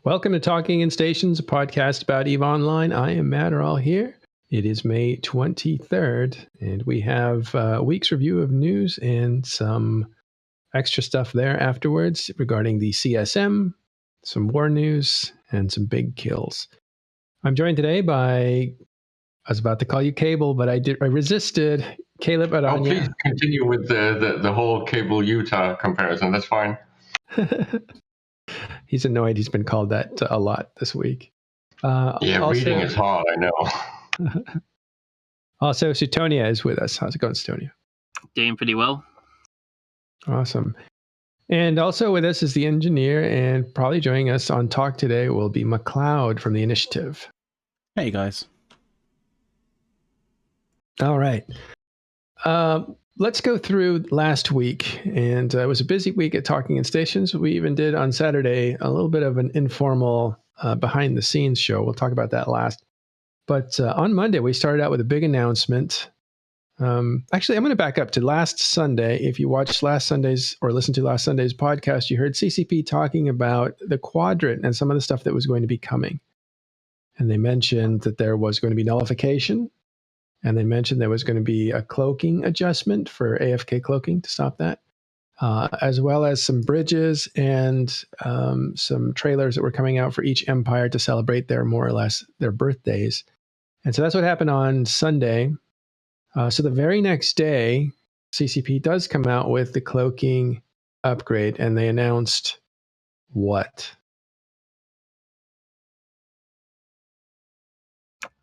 Welcome to Talking in Stations, a podcast about EVE Online. I am Matt All here. It is May 23rd, and we have a week's review of news and some extra stuff there afterwards regarding the CSM, some war news, and some big kills. I'm joined today by, I was about to call you Cable, but I resisted. Caleb Adanya. Oh, please continue with the whole Cable Utah comparison. That's fine. He's annoyed. He's been called that a lot this week. Reading is hard, I know. Also, Sutonia is with us. How's it going, Sutonia? Doing pretty well. Awesome. And also with us is the engineer, and probably joining us on talk today will be McLeod from the Initiative. Hey, guys. All right. Let's go through last week, and it was a busy week at Talking in Stations. We even did on Saturday a little bit of an informal behind-the-scenes show. We'll talk about that last. But on Monday, we started out with a big announcement. Actually, I'm going to back up to last Sunday. If you watched last Sunday's or listened to last Sunday's podcast, you heard CCP talking about the Quadrant and some of the stuff that was going to be coming. And they mentioned that there was going to be nullification. And they mentioned there was going to be a cloaking adjustment for AFK cloaking to stop that, as well as some bridges and some trailers that were coming out for each empire to celebrate their more or less their birthdays. And so that's what happened on Sunday. So the very next day, CCP does come out with the cloaking upgrade, and they announced what?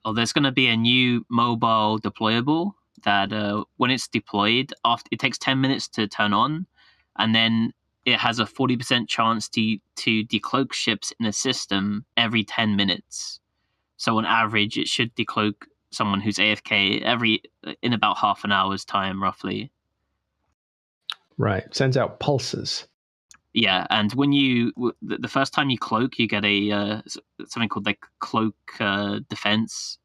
Oh, there's going to be a new mobile deployable that when it's deployed, it takes 10 minutes to turn on, and then it has a 40% chance to decloak ships in a system every 10 minutes. So on average, it should decloak someone who's AFK in about half an hour's time, roughly. Right. Sends out pulses. Yeah, and when the first time you cloak, you get a something called like cloak defense.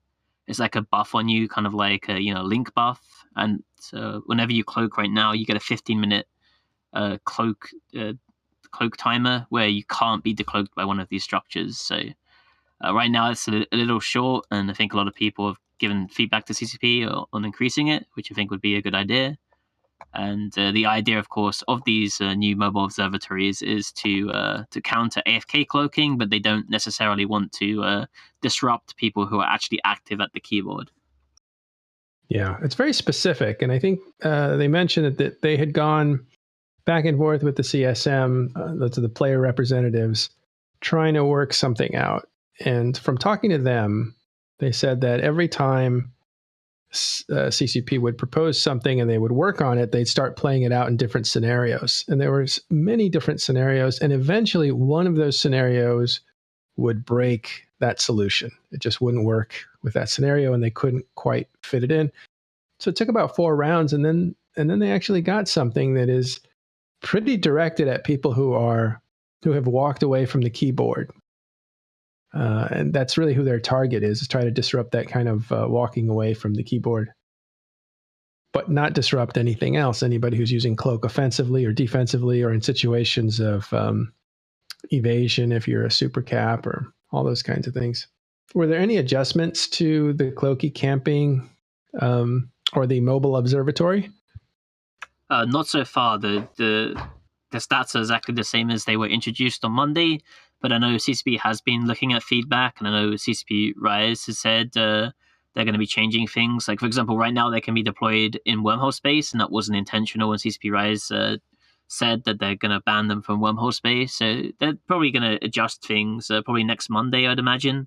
It's like a buff on you, kind of like a link buff. And so whenever you cloak right now, you get a 15-minute cloak timer where you can't be decloaked by one of these structures. So right now it's a little short, and I think a lot of people have given feedback to CCP on increasing it, which I think would be a good idea. And the idea, of course, of these new mobile observatories is to counter AFK cloaking, but they don't necessarily want to disrupt people who are actually active at the keyboard. Yeah, it's very specific. And I think they mentioned that they had gone back and forth with the CSM, to the player representatives, trying to work something out. And from talking to them, they said that every time CCP would propose something and they would work on it, they'd start playing it out in different scenarios. And there was many different scenarios. And eventually one of those scenarios would break that solution. It just wouldn't work with that scenario, and they couldn't quite fit it in. So it took about 4 rounds, and then they actually got something that is pretty directed at people who have walked away from the keyboard. And that's really who their target is try to disrupt that kind of walking away from the keyboard, but not disrupt anything else. Anybody who's using cloak offensively or defensively, or in situations of evasion, if you're a super cap, or all those kinds of things. Were there any adjustments to the cloaky camping or the mobile observatory? Not so far. The stats are exactly the same as they were introduced on Monday. But I know CCP has been looking at feedback, and I know CCP Rise has said they're going to be changing things. Like, for example, right now they can be deployed in Wormholes, and that wasn't intentional when CCP Rise said that they're going to ban them from Wormholes. So they're probably going to adjust things probably next Monday, I'd imagine.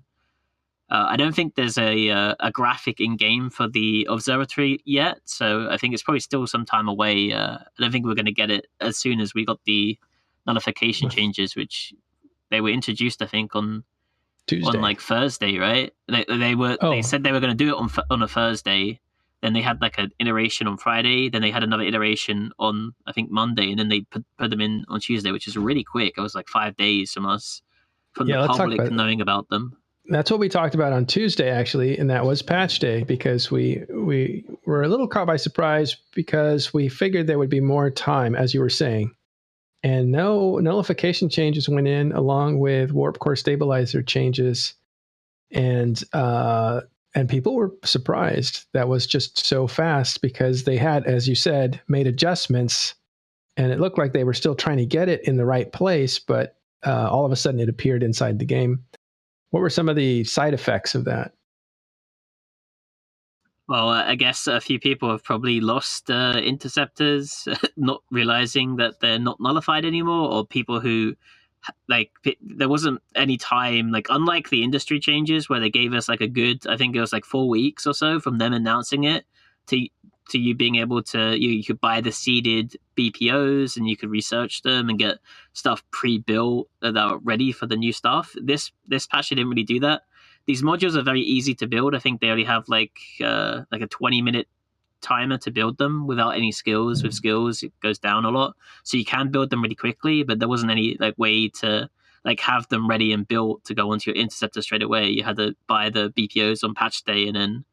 I don't think there's a graphic in-game for the observatory yet, so I think it's probably still some time away. I don't think we're going to get it as soon as we got the nullification changes, which they were introduced, I think, on Tuesday. On like Thursday, right? They said they were going to do it on a Thursday. Then they had like an iteration on Friday. Then they had another iteration on, I think, Monday, and then they put them in on Tuesday, which is really quick. It was like 5 days from the public knowing about them. That's what we talked about on Tuesday, actually, and that was patch day, because we were a little caught by surprise because we figured there would be more time, as you were saying, and no nullification changes went in along with warp core stabilizer changes, and people were surprised that was just so fast, because they had, as you said, made adjustments, and it looked like they were still trying to get it in the right place, but all of a sudden it appeared inside the game. What were some of the side effects of that? Well, I guess a few people have probably lost interceptors, not realizing that they're not nullified anymore, or people who, like, there wasn't any time, like, unlike the industry changes where they gave us like a good, I think it was like 4 weeks or so from them announcing it to you being able to, you could buy the seeded BPOs and you could research them and get stuff pre-built that are ready for the new stuff. This patch didn't really do that. These modules are very easy to build. I think they only have like a 20-minute timer to build them without any skills. With skills, it goes down a lot, so you can build them really quickly. But there wasn't any like way to like have them ready and built to go onto your interceptor straight away. You had to buy the BPOs on patch day and then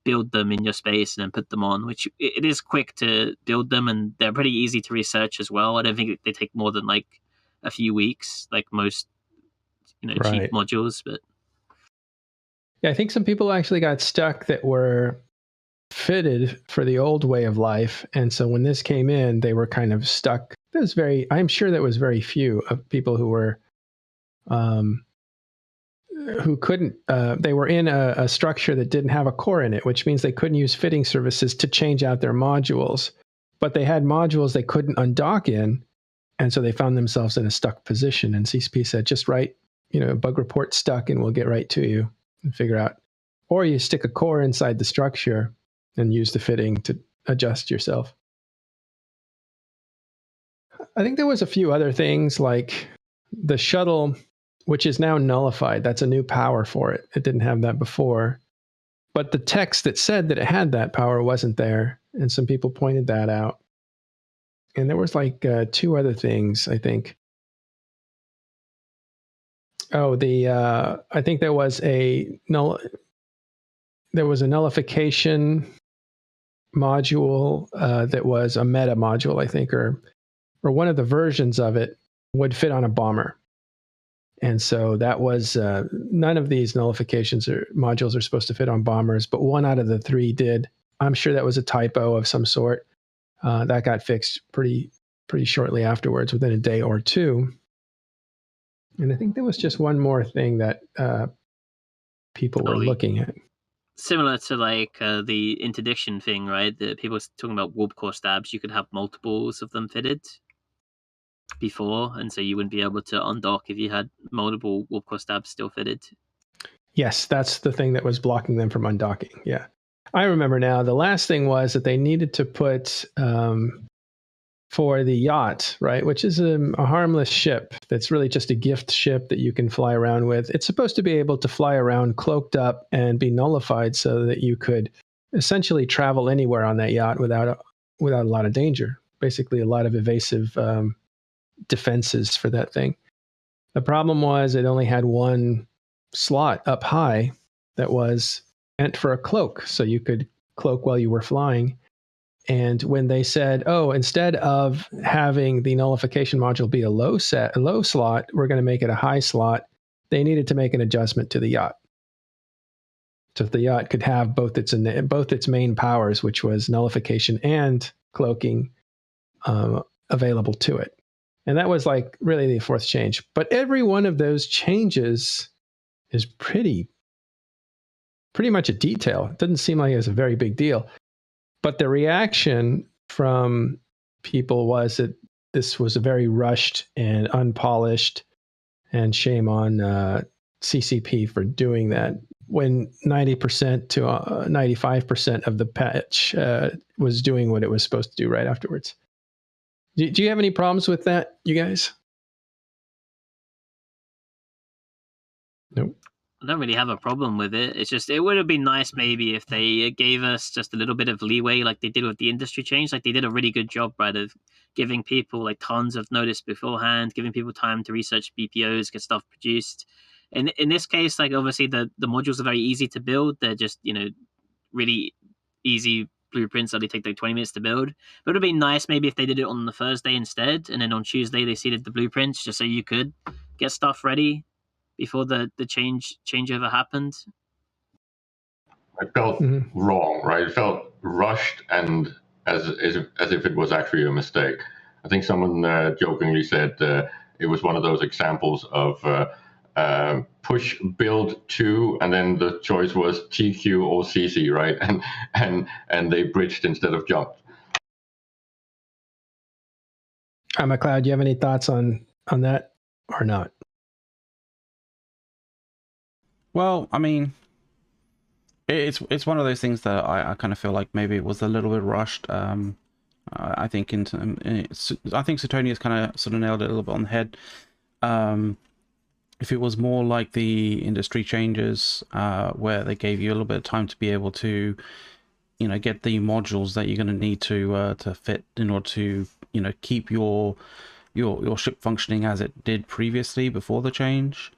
build them in your space and then put them on. Which it is quick to build them, and they're pretty easy to research as well. I don't think they take more than like a few weeks, like most cheap modules. But yeah, I think some people actually got stuck that were fitted for the old way of life, and so when this came in, they were kind of stuck. I'm sure that was very few of people who were who couldn't, they were in a structure that didn't have a core in it, which means they couldn't use fitting services to change out their modules, but they had modules they couldn't undock in, and so they found themselves in a stuck position. And CSP said, just write, bug report stuck, and we'll get right to you and figure out. Or you stick a core inside the structure and use the fitting to adjust yourself. I think there was a few other things, like the shuttle, which is now nullified. That's a new power for it. It didn't have that before. But the text that said that it had that power wasn't there, and some people pointed that out. And there was like 2 other things, I think. Oh, I think there was a nullification module that was a meta module, I think, or one of the versions of it would fit on a bomber. And so that was, none of these nullifications or modules are supposed to fit on bombers, but 1 out of the 3 did. I'm sure that was a typo of some sort. That got fixed pretty shortly afterwards, within a day or 2. And I think there was just one more thing that people were looking at. Similar to like the interdiction thing, right? The people talking about warp core stabs, you could have multiples of them fitted before, and so you wouldn't be able to undock if you had multiple warp core stabs still fitted. Yes, that's the thing that was blocking them from undocking. Yeah, I remember now. The last thing was that they needed to put for the yacht, right, which is a harmless ship that's really just a gift ship that you can fly around with. It's supposed to be able to fly around cloaked up and be nullified so that you could essentially travel anywhere on that yacht without a lot of danger. Basically, a lot of evasive defenses for that thing. The problem was it only had 1 slot up high that was meant for a cloak, so you could cloak while you were flying. And when they said, oh, instead of having the nullification module be a low slot, we're going to make it a high slot, they needed to make an adjustment to the yacht, so the yacht could have both its main powers, which was nullification and cloaking, available to it. And that was like really the 4th change. But every one of those changes is pretty much a detail. It doesn't seem like it's a very big deal. But the reaction from people was that this was a very rushed and unpolished, and shame on CCP for doing that, when 90% to 95% of the patch was doing what it was supposed to do right afterwards. Do you have any problems with that, you guys? Nope. I don't really have a problem with it. It's just, it would have been nice maybe if they gave us just a little bit of leeway like they did with the industry change. Like they did a really good job, right, of giving people like tons of notice beforehand, giving people time to research BPOs, get stuff produced. And in this case, like obviously the modules are very easy to build. They're just, really easy blueprints that they take like 20 minutes to build. But it would have been nice maybe if they did it on the Thursday instead, and then on Tuesday they seeded the blueprints just so you could get stuff ready before the changeover happened. It felt wrong, right? It felt rushed and as if it was actually a mistake. I think someone jokingly said it was one of those examples of push build to, and then the choice was TQ or CC, right? And they bridged instead of jumped. McLeod, do you have any thoughts on that or not? Well, I mean, it's one of those things that I kind of feel like maybe it was a little bit rushed. I think I think Suetonius kind of sort of nailed it a little bit on the head. If it was more like the industry changes, where they gave you a little bit of time to be able to, get the modules that you're going to need to fit in order to, keep your ship functioning as it did previously before the change,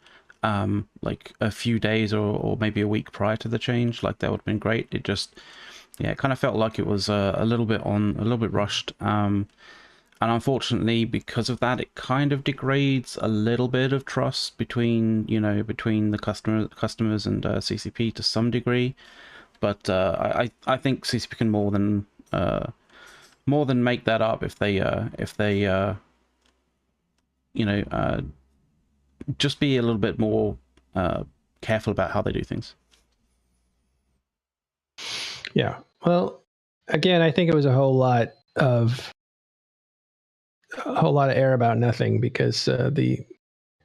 like a few days or maybe a week prior to the change, like that would have been great. It just, it kind of felt like it was a little bit rushed. And unfortunately, because of that, it kind of degrades a little bit of trust between the customers and CCP to some degree. But I think CCP can more than make that up if they just be a little bit more careful about how they do things. Yeah. Well, again, I think it was a whole lot of air about nothing, because the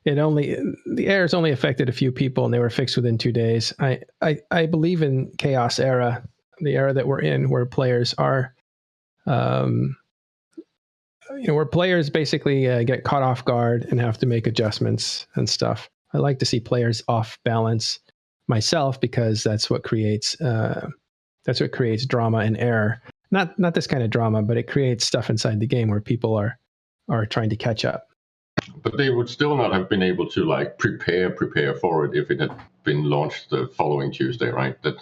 errors only affected a few people and they were fixed within 2 days. I believe in chaos era, the era that we're in, where players are, where players basically get caught off guard and have to make adjustments and stuff. I like to see players off balance myself, because that's what creates drama and error. Not this kind of drama, but it creates stuff inside the game where people are trying to catch up. But they would still not have been able to prepare for it if it had been launched the following Tuesday, right? That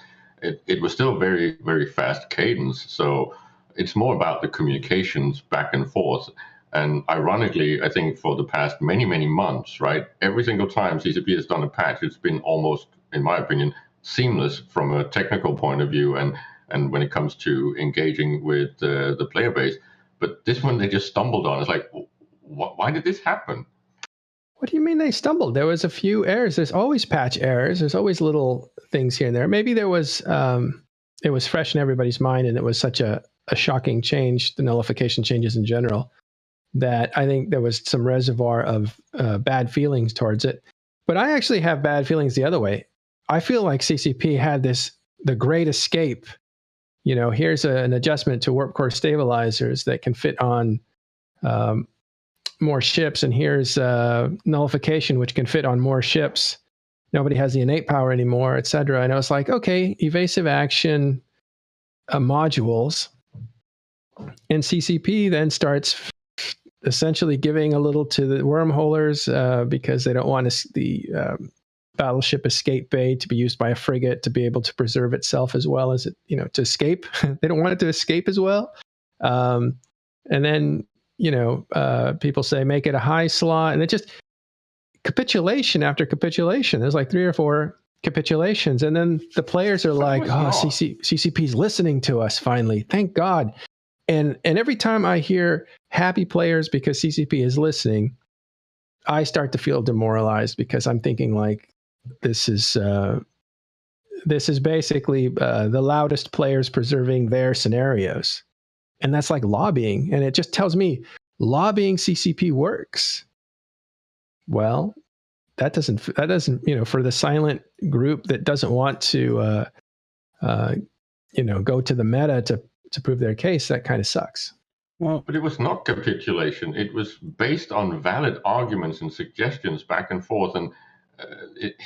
it was still very, very fast cadence. So it's more about the communications back and forth. And ironically, I think for the past many, many months, right, every single time CCP has done a patch, it's been almost, in my opinion, seamless from a technical point of view and when it comes to engaging with the player base. But this one they just stumbled on. It's like, why did this happen? What do you mean they stumbled? There was a few errors. There's always patch errors. There's always little things here and there. Maybe there was, it was fresh in everybody's mind, and it was such a shocking change, the nullification changes in general, that I think there was some reservoir of bad feelings towards it. But I actually have bad feelings the other way. I feel like CCP had the great escape. Here's an adjustment to warp core stabilizers that can fit on more ships, and here's nullification, which can fit on more ships. Nobody has the innate power anymore, etc. And I was like, okay, evasive action modules. And CCP then starts essentially giving a little to the wormholers because they don't want the battleship escape bay to be used by a frigate to be able to preserve itself as well as it, to escape. They don't want it to escape as well. And then, people say, make it a high slot. And it just capitulation after capitulation. There's like 3 or 4 capitulations. And then the players are like, CCP's listening to us finally. Thank God. And every time I hear happy players because CCP is listening, I start to feel demoralized, because I'm thinking like, this is basically the loudest players preserving their scenarios. And that's like lobbying. And it just tells me lobbying CCP works. Well, that doesn't, for the silent group that doesn't want to, go to the meta to prove their case, that kind of sucks. Well, but it was not capitulation. It was based on valid arguments and suggestions back and forth. And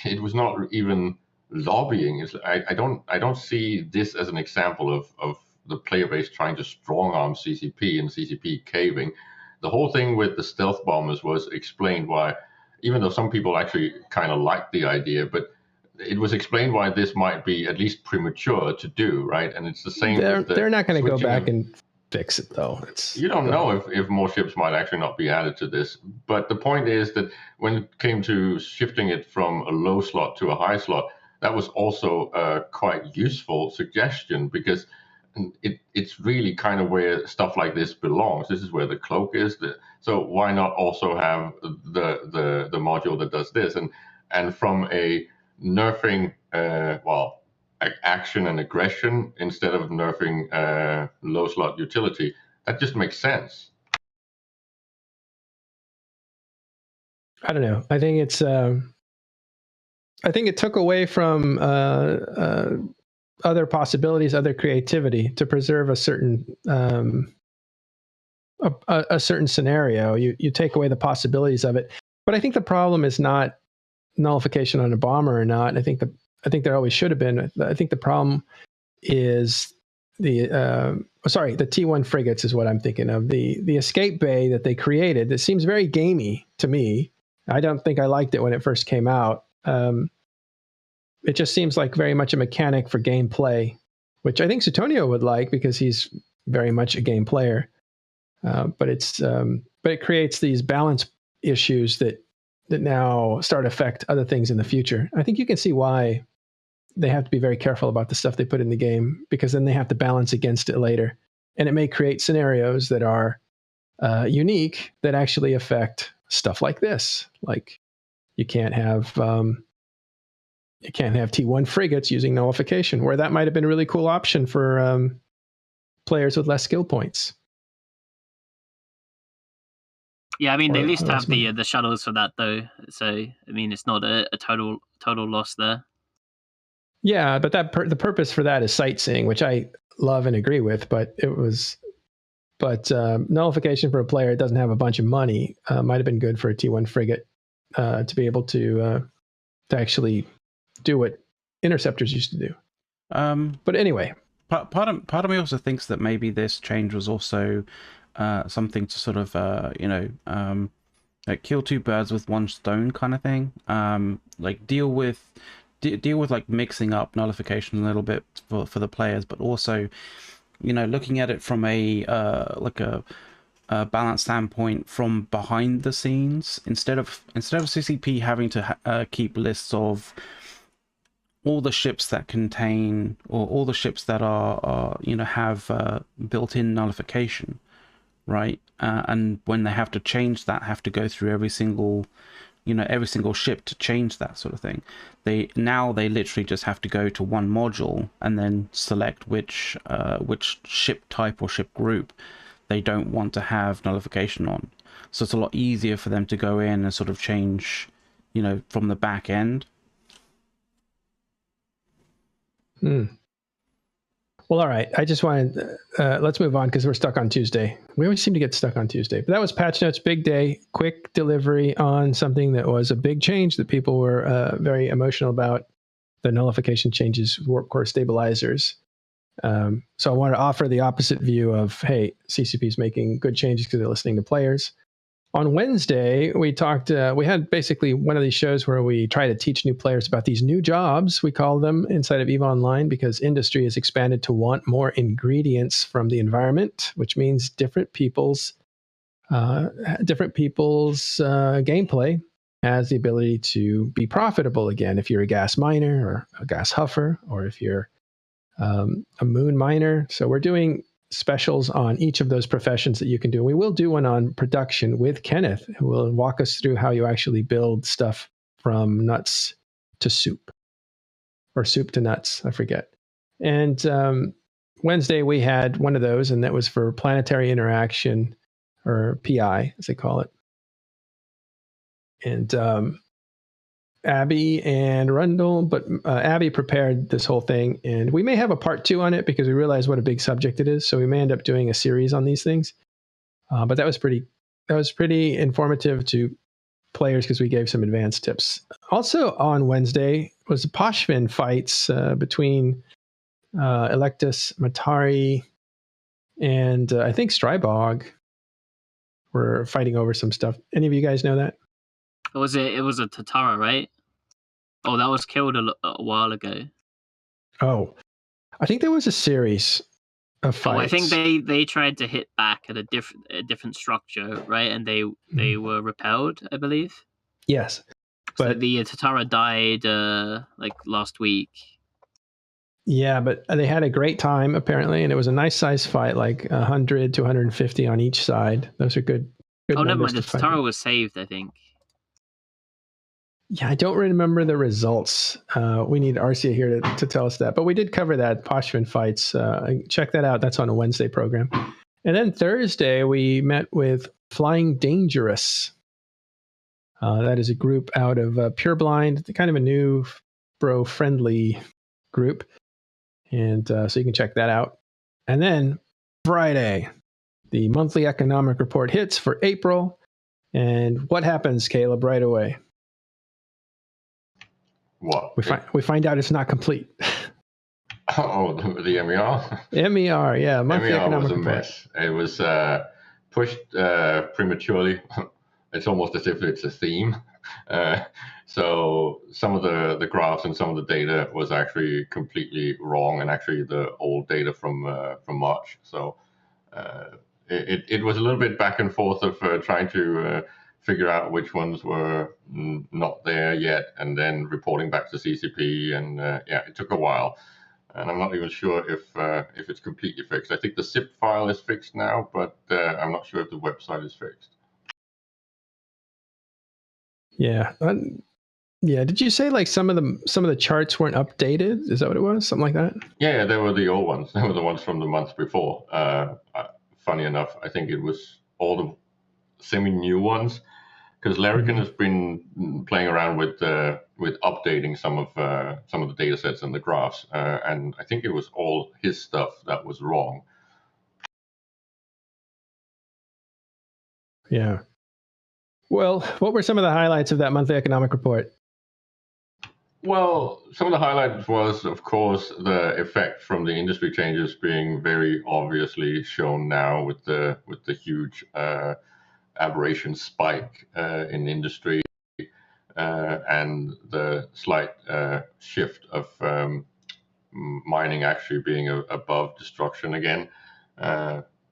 it was not even lobbying. I don't see this as an example of the player base trying to strong arm CCP and CCP caving. The whole thing with the stealth bombers was explained why, even though some people actually kind of liked the idea, but it was explained why this might be at least premature to do, right? And it's the same with the They're not going to go back of, and fix it, though. You don't know if more ships might actually not be added to this. But the point is that when it came to shifting it from a low slot to a high slot, that was also a quite useful suggestion, because it's really kind of where stuff like this belongs. This is where the cloak is. So why not also have the module that does this? And from a nerfing, action and aggression instead of nerfing low slot utility, that just makes sense. I don't know. I think it's. I think it took away from other possibilities, other creativity to preserve a certain a certain scenario. You take away the possibilities of it. But I think the problem is not nullification on a bomber or not. I think there always should have been. I think the problem is the T1 frigates is what I'm thinking of. The escape bay that they created. It seems very gamey to me. I don't think I liked it when it first came out. It just seems like very much a mechanic for gameplay, which I think Sutonio would like because he's very much a game player. But it creates these balance issues that now start to affect other things in the future. I think you can see why they have to be very careful about the stuff they put in the game, because then they have to balance against it later. And it may create scenarios that are unique that actually affect stuff like this. Like you can't have T1 frigates using nullification, where that might have been a really cool option for players with less skill points. Yeah, I mean, they at least have the shuttles for that, though. So, I mean, it's not a total loss there. Yeah, but the purpose for that is sightseeing, which I love and agree with. But nullification for a player that doesn't have a bunch of money might have been good for a T1 frigate to be able to actually do what interceptors used to do. But anyway, part of me also thinks that maybe this change was also something to sort of like kill two birds with one stone kind of thing. Like deal with like mixing up nullification a little bit for the players, but also looking at it from a balance standpoint from behind the scenes, instead of CCP having to keep lists of all the ships that contain, or all the ships that are have built-in nullification, right? And when they have to change that, have to go through every single ship to change that sort of thing. They literally just have to go to one module and then select which ship type or ship group they don't want to have nullification on. So it's a lot easier for them to go in and sort of change, from the back end. Well, all right. I just wanted, let's move on because we're stuck on Tuesday. We always seem to get stuck on Tuesday. But that was Patch Notes, big day, quick delivery on something that was a big change that people were very emotional about, the nullification changes, warp core stabilizers. So I wanted to offer the opposite view of, hey, CCP is making good changes because they're listening to players. On Wednesday, we talked, we had basically one of these shows where we try to teach new players about these new jobs, we call them, inside of EVE Online, because industry has expanded to want more ingredients from the environment, which means different people's gameplay has the ability to be profitable again. If you're a gas miner or a gas huffer, or if you're a moon miner. So we're doing specials on each of those professions that you can do. We will do one on production with Kenneth, who will walk us through how you actually build stuff from nuts to soup, or soup to nuts, I forget. And Wednesday we had one of those, and that was for planetary interaction, or PI as they call it. And Abby and Rundle, but Abby prepared this whole thing, and we may have a part 2 on it because we realize what a big subject it is. So we may end up doing a series on these things. But that was pretty informative to players because we gave some advanced tips. Also on Wednesday was the Pochven fights between Electus, Matari, and I think Strybog were fighting over some stuff. Any of you guys know that? It was a Tatara, right? Oh, that was killed a while ago. Oh, I think there was a series of fights. Oh, I think they tried to hit back at a different structure, right? And they were repelled, I believe. Yes, So but the Tatara died like last week. yeah, but they had a great time apparently, and it was a nice size fight, like 100 to 150 on each side. Those are good. Oh, never numbers mind. The to fight. Tatara was saved, I think. Yeah, I don't remember the results. We need Arcia here to tell us that. But we did cover that Pochven fights. Check that out. That's on a Wednesday program. And then Thursday, we met with Flying Dangerous. That is a group out of Pureblind, kind of a new bro-friendly group. And so you can check that out. And then Friday, the monthly economic report hits for April. And what happens, Caleb, right away? What? We find out it's not complete. Oh, the MER? MER, yeah. Monthly MER economic was a report. mess. It was pushed prematurely. It's almost as if it's a theme. So some of the graphs and some of the data was actually completely wrong, and actually the old data from March. So it was a little bit back and forth of trying to figure out which ones were not there yet, and then reporting back to CCP, and yeah, it took a while. And I'm not even sure if it's completely fixed. I think the zip file is fixed now, but I'm not sure if the website is fixed. Yeah. Yeah. Did you say like some of the charts weren't updated? Is that what it was? Something like that? Yeah, they were the old ones. They were the ones from the month before. Funny enough, I think it was all the semi-new ones, because Larrikin has been playing around with updating some of the data sets and the graphs, and I think it was all his stuff that was wrong. Yeah. Well, what were some of the highlights of that monthly economic report? Well, some of the highlights was, of course, the effect from the industry changes being very obviously shown now with the huge aberration spike in industry, and the slight shift of mining actually being above destruction again,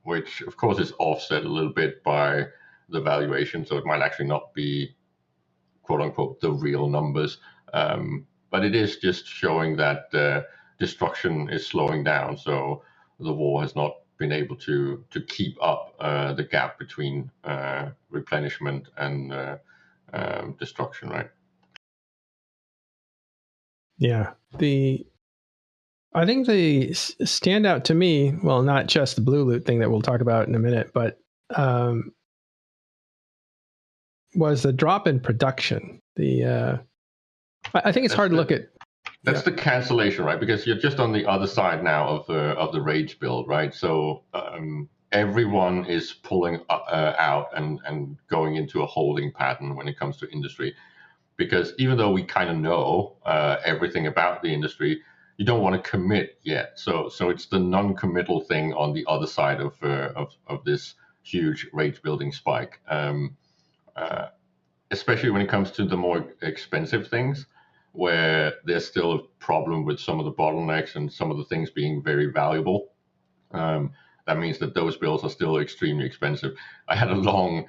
which of course is offset a little bit by the valuation, so it might actually not be quote unquote the real numbers, but it is just showing that destruction is slowing down, so the war has not been able to keep up the gap between replenishment and destruction, right? Yeah. I think the standout to me, well, not just the blue loot thing that we'll talk about in a minute, but was the drop in production. I think it's hard to look at. That's the cancellation, right? Because you're just on the other side now of the rage build, right? So everyone is pulling out and going into a holding pattern when it comes to industry. Because even though we kind of know everything about the industry, you don't want to commit yet. So it's the non-committal thing on the other side of this huge rage building spike. Especially when it comes to the more expensive things, where there's still a problem with some of the bottlenecks and some of the things being very valuable. That means that those bills are still extremely expensive. I had a long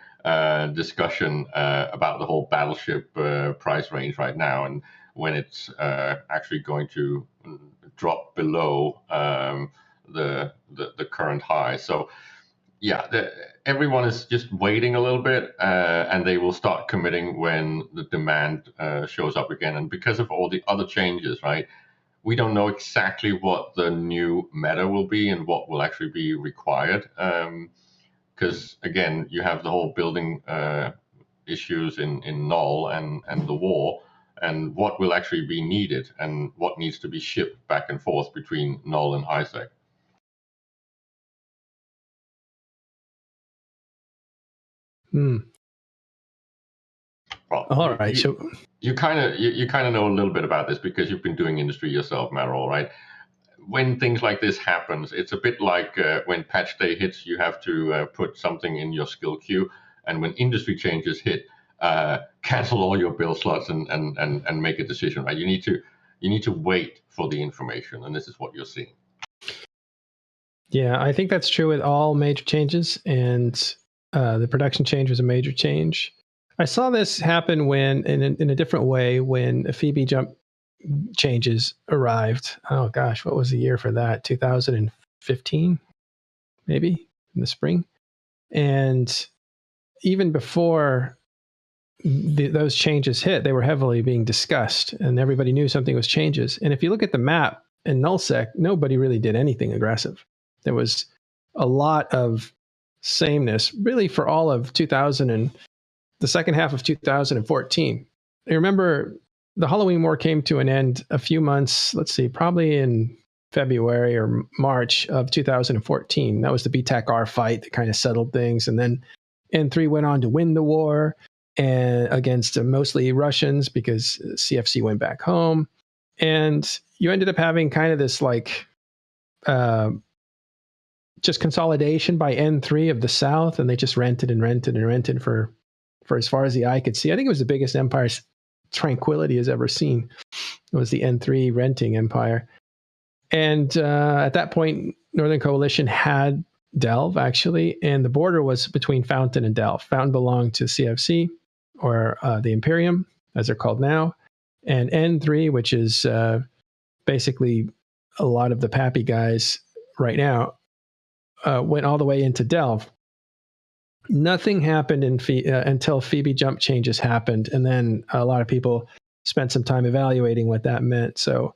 discussion about the whole battleship price range right now, and when it's actually going to drop below the current high. So yeah, everyone is just waiting a little bit, and they will start committing when the demand shows up again. And because of all the other changes, right, we don't know exactly what the new meta will be and what will actually be required. Because again, you have the whole building issues in Null and the war, and what will actually be needed and what needs to be shipped back and forth between Null and HiSec. Well, all right. You kind of know a little bit about this because you've been doing industry yourself, Merrill, right? When things like this happens, it's a bit like when patch day hits, you have to put something in your skill queue, and when industry changes hit, cancel all your build slots and make a decision, right? You need to wait for the information, and this is what you're seeing. Yeah, I think that's true with all major changes, and the production change was a major change. I saw this happen when, in a different way, when Phoebe jump changes arrived. Oh gosh, what was the year for that? 2015, maybe in the spring. And even before those changes hit, they were heavily being discussed, and everybody knew something was changes. And if you look at the map in nullsec, nobody really did anything aggressive. There was a lot of sameness, really, for all of 2000 and the second half of 2014. I remember the Halloween War came to an end a few months, let's see, probably in February or March of 2014. That was the BTAC-R fight that kind of settled things. And then N3 went on to win the war and against mostly Russians because CFC went back home. And you ended up having kind of this like just consolidation by N3 of the South, and they just rented and rented and rented for as far as the eye could see. I think it was the biggest empire Tranquility has ever seen. It was the N3 renting empire. And at that point, Northern Coalition had Delve, actually, and the border was between Fountain and Delve. Fountain belonged to CFC, or the Imperium, as they're called now, and N3, which is basically a lot of the Pappy guys right now, went all the way into Delve. Nothing happened until Phoebe jump changes happened, and then a lot of people spent some time evaluating what that meant. So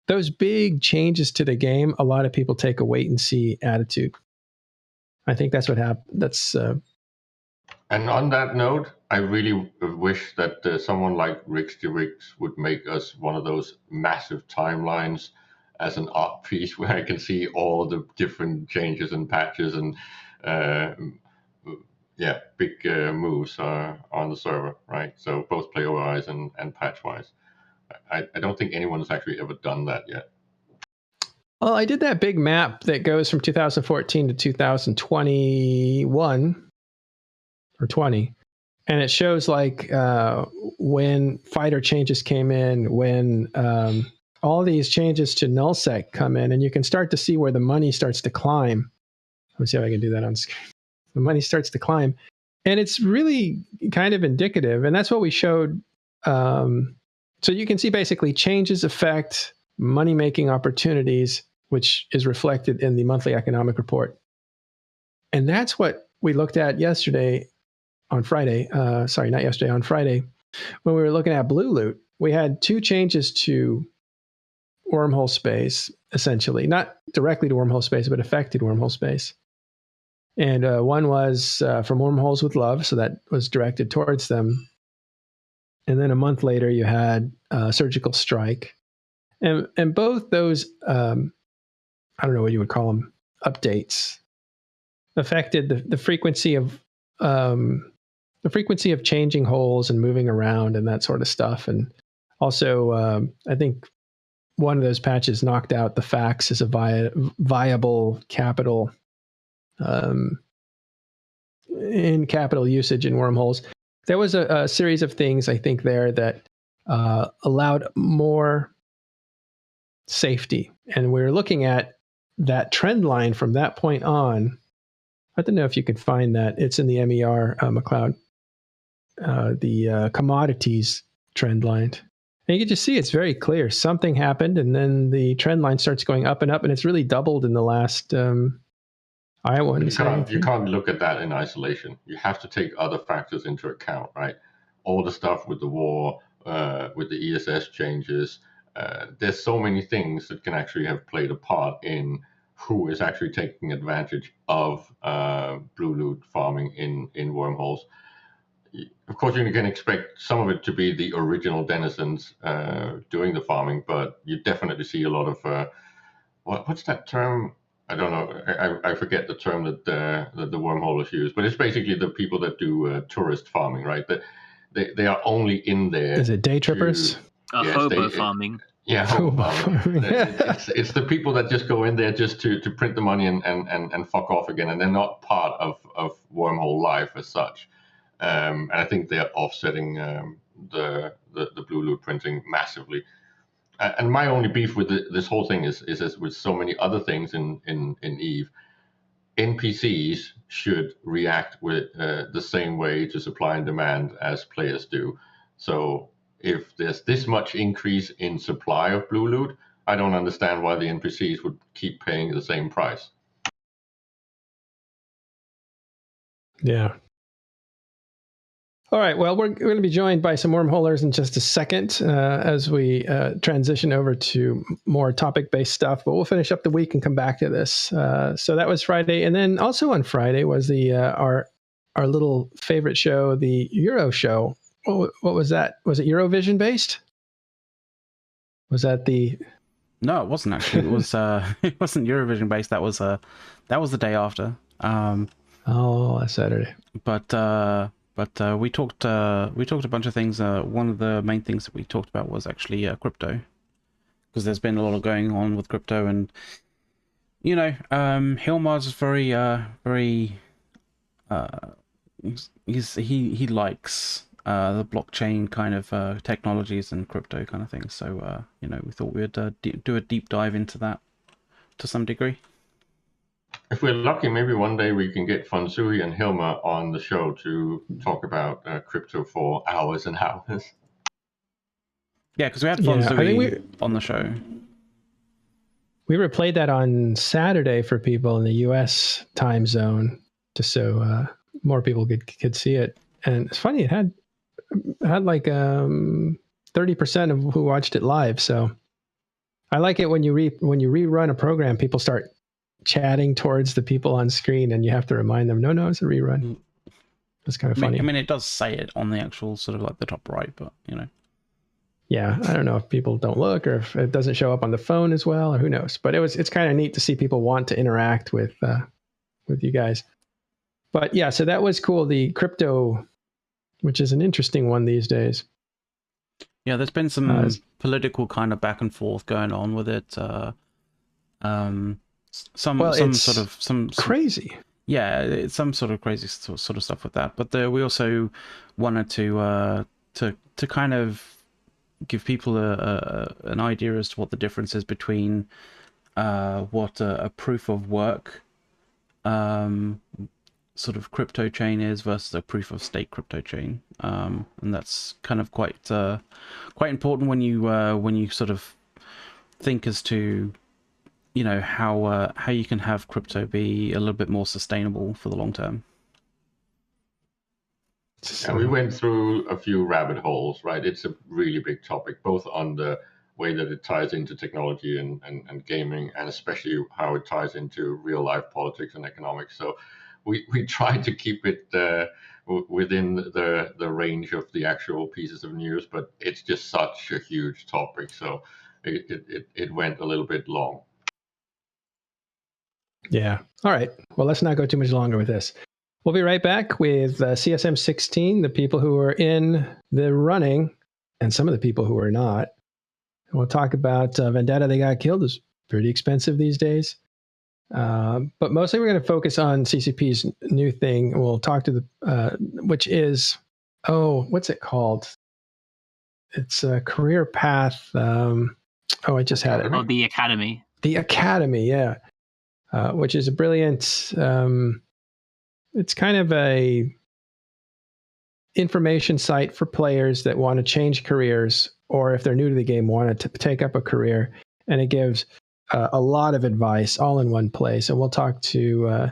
those big changes to the game, a lot of people take a wait and see attitude. I think that's what happened. That's And on that note, I really wish that someone like Rix would make us one of those massive timelines as an art piece where I can see all the different changes and patches and big moves on the server, right? So both player-wise and patch-wise. I don't think anyone has actually ever done that yet. Well, I did that big map that goes from 2014 to 2021 or 20, and it shows like when fighter changes came in, when all these changes to nullsec come in, and you can start to see where the money starts to climb. Let me see if I can do that on screen. The money starts to climb, and it's really kind of indicative, and that's what we showed. So you can see basically changes affect money-making opportunities, which is reflected in the monthly economic report. And that's what we looked at yesterday on Friday. Sorry, not yesterday, on Friday, when we were looking at Blue Loot. We had two changes to Wormhole Space, essentially. Not directly to Wormhole Space, but affected Wormhole Space. And one was from Wormholes with Love, so that was directed towards them. And then a month later, you had Surgical Strike. And both those, I don't know what you would call them, updates, affected the frequency of changing holes and moving around and that sort of stuff. And also, I think one of those patches knocked out the fax as a viable capital in capital usage in Wormholes. There was a series of things, I think, there that allowed more safety. And we're looking at that trend line from that point on. I don't know if you could find that. It's in the MER, McLeod, the commodities trend line. And you can just see it's very clear. Something happened, and then the trend line starts going up and up, and it's really doubled in the last I1. You can't look at that in isolation. You have to take other factors into account, right? All the stuff with the war, with the ESS changes. There's so many things that can actually have played a part in who is actually taking advantage of blue loot farming in Wormholes. Of course, you can expect some of it to be the original denizens doing the farming, but you definitely see a lot of what's that term? I don't know. I forget the term that the wormholers use, but it's basically the people that do tourist farming, right? They are only in there. Is it day trippers? Hobo farming. Yeah, hobo farming. It's the people that just go in there just to print the money and fuck off again, and they're not part of wormhole life as such. and I think they're offsetting the blue loot printing massively. And my only beef with this whole thing is as with so many other things in Eve, NPCs should react with the same way to supply and demand as players do. So if there's this much increase in supply of blue loot, I don't understand why the NPCs would keep paying the same price. Yeah. All right. Well, we're going to be joined by some wormholers in just a second as we transition over to more topic-based stuff. But we'll finish up the week and come back to this. So that was Friday, and then also on Friday was the our little favorite show, the Euro show. What was that? Was it Eurovision based? Was that the? No, it wasn't actually. It was. It wasn't Eurovision based. That was the day after. Oh, that's Saturday. But we talked a bunch of things. One of the main things that we talked about was actually crypto, because there's been a lot going on with crypto, and Hilmar's is very he likes the blockchain kind of technologies and crypto kind of things. So we thought we'd do a deep dive into that to some degree. If we're lucky, maybe one day we can get Fonsui and Hilmar on the show to talk about crypto for hours and hours. Yeah, because we had Fonsui on the show. We replayed that on Saturday for people in the U.S. time zone, just so more people could see it. And it's funny, it had like 30% of who watched it live. So I like it when you rerun a program, people start chatting towards the people on screen, and you have to remind them, no, it's a rerun. It's kind of funny. I mean, it does say it on the actual sort of like the top right, but Yeah, I don't know if people don't look or if it doesn't show up on the phone as well, or who knows. But it's kind of neat to see people want to interact with you guys. But yeah, so that was cool. The crypto, which is an interesting one these days. Yeah, there's been some political kind of back and forth going on with it. Some crazy. Yeah, it's some sort of crazy sort of stuff with that. But we also wanted to kind of give people an idea as to what the difference is between what a proof of work sort of crypto chain is versus a proof of stake crypto chain, and that's kind of quite important when you sort of think as to how you can have crypto be a little bit more sustainable for the long term. And we went through a few rabbit holes, right? It's a really big topic, both on the way that it ties into technology and gaming, and especially how it ties into real life politics and economics. So we tried to keep it within the range of the actual pieces of news, but it's just such a huge topic. So it went a little bit long. Yeah. All right. Well, let's not go too much longer with this. We'll be right back with CSM16, the people who are in the running, and some of the people who are not. And we'll talk about Vendetta They Got Killed. Is pretty expensive these days. But mostly we're going to focus on CCP's new thing. We'll talk to the, which is, what's it called? It's a career path. I just had it. Oh, the Academy. The Academy, yeah. Which is a brilliant, it's kind of a information site for players that want to change careers, or if they're new to the game, want to take up a career. And it gives a lot of advice all in one place. And we'll talk to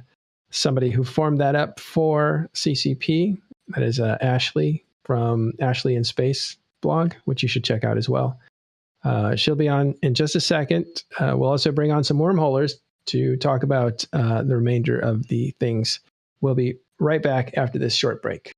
somebody who formed that up for CCP. That is Ashley from Ashley.Space blog, which you should check out as well. She'll be on in just a second. We'll also bring on some wormholers to talk about the remainder of the things. We'll be right back after this short break.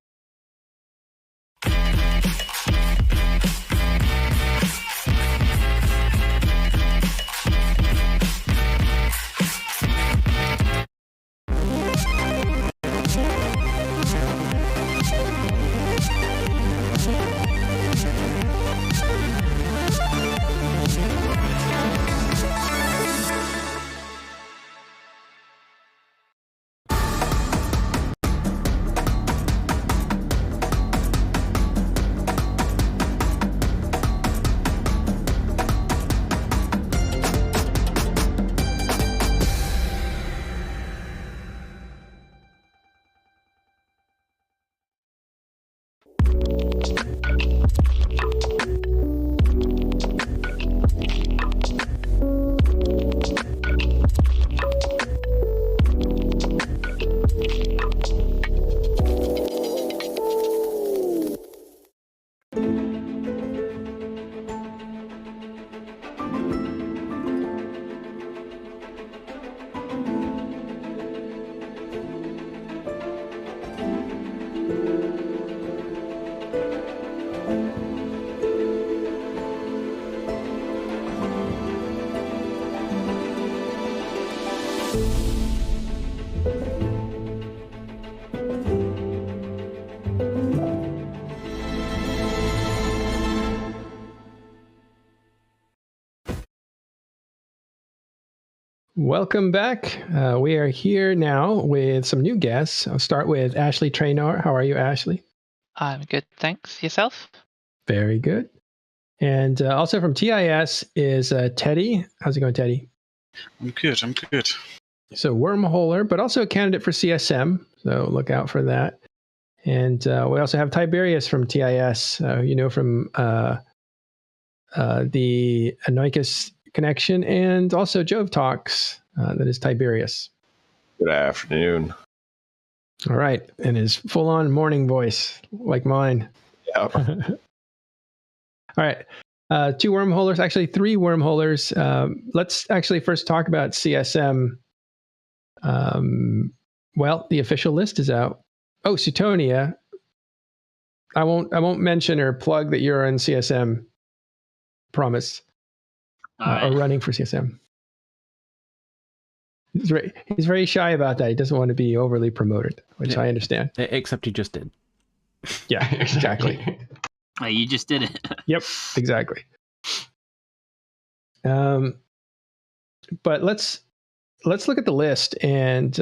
Welcome back. We are here now with some new guests. I'll start with Ashley Traynor. How are you, Ashley? I'm good, thanks. Yourself? Very good. And also from TIS is Teddy. How's it going, Teddy? I'm good. So wormholer, but also a candidate for CSM. So look out for that. And we also have Tiberius from TIS, from the Anoikis connection, and also Jove Talks. That is Tiberius. Good afternoon. All right. And his full-on morning voice, like mine. Yep. All right. 2 wormholers, actually 3 wormholers. Let's actually first talk about CSM. Well, the official list is out. Oh, Sutonia. I won't mention or plug that you're on CSM. Promise. Or running for CSM. He's very shy about that. He doesn't want to be overly promoted, which I understand. Except you just did. Yeah, exactly. You just did it. Yep, exactly. But let's look at the list, and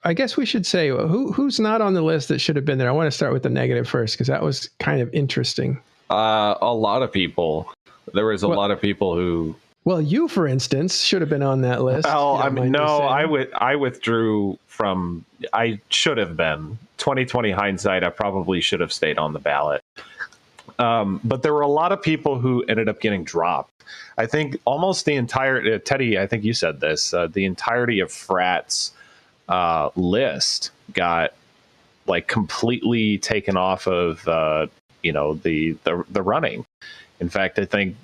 I guess we should say who's not on the list that should have been there. I want to start with the negative first because that was kind of interesting. A lot of people. There was a lot of people who. Well, you, for instance, should have been on that list. Well, I withdrew from. I should have been. 2020 hindsight, I probably should have stayed on the ballot. But there were a lot of people who ended up getting dropped. I think almost the entire Teddy. I think you said this. The entirety of Frat's list got like completely taken off of the running. In fact, I think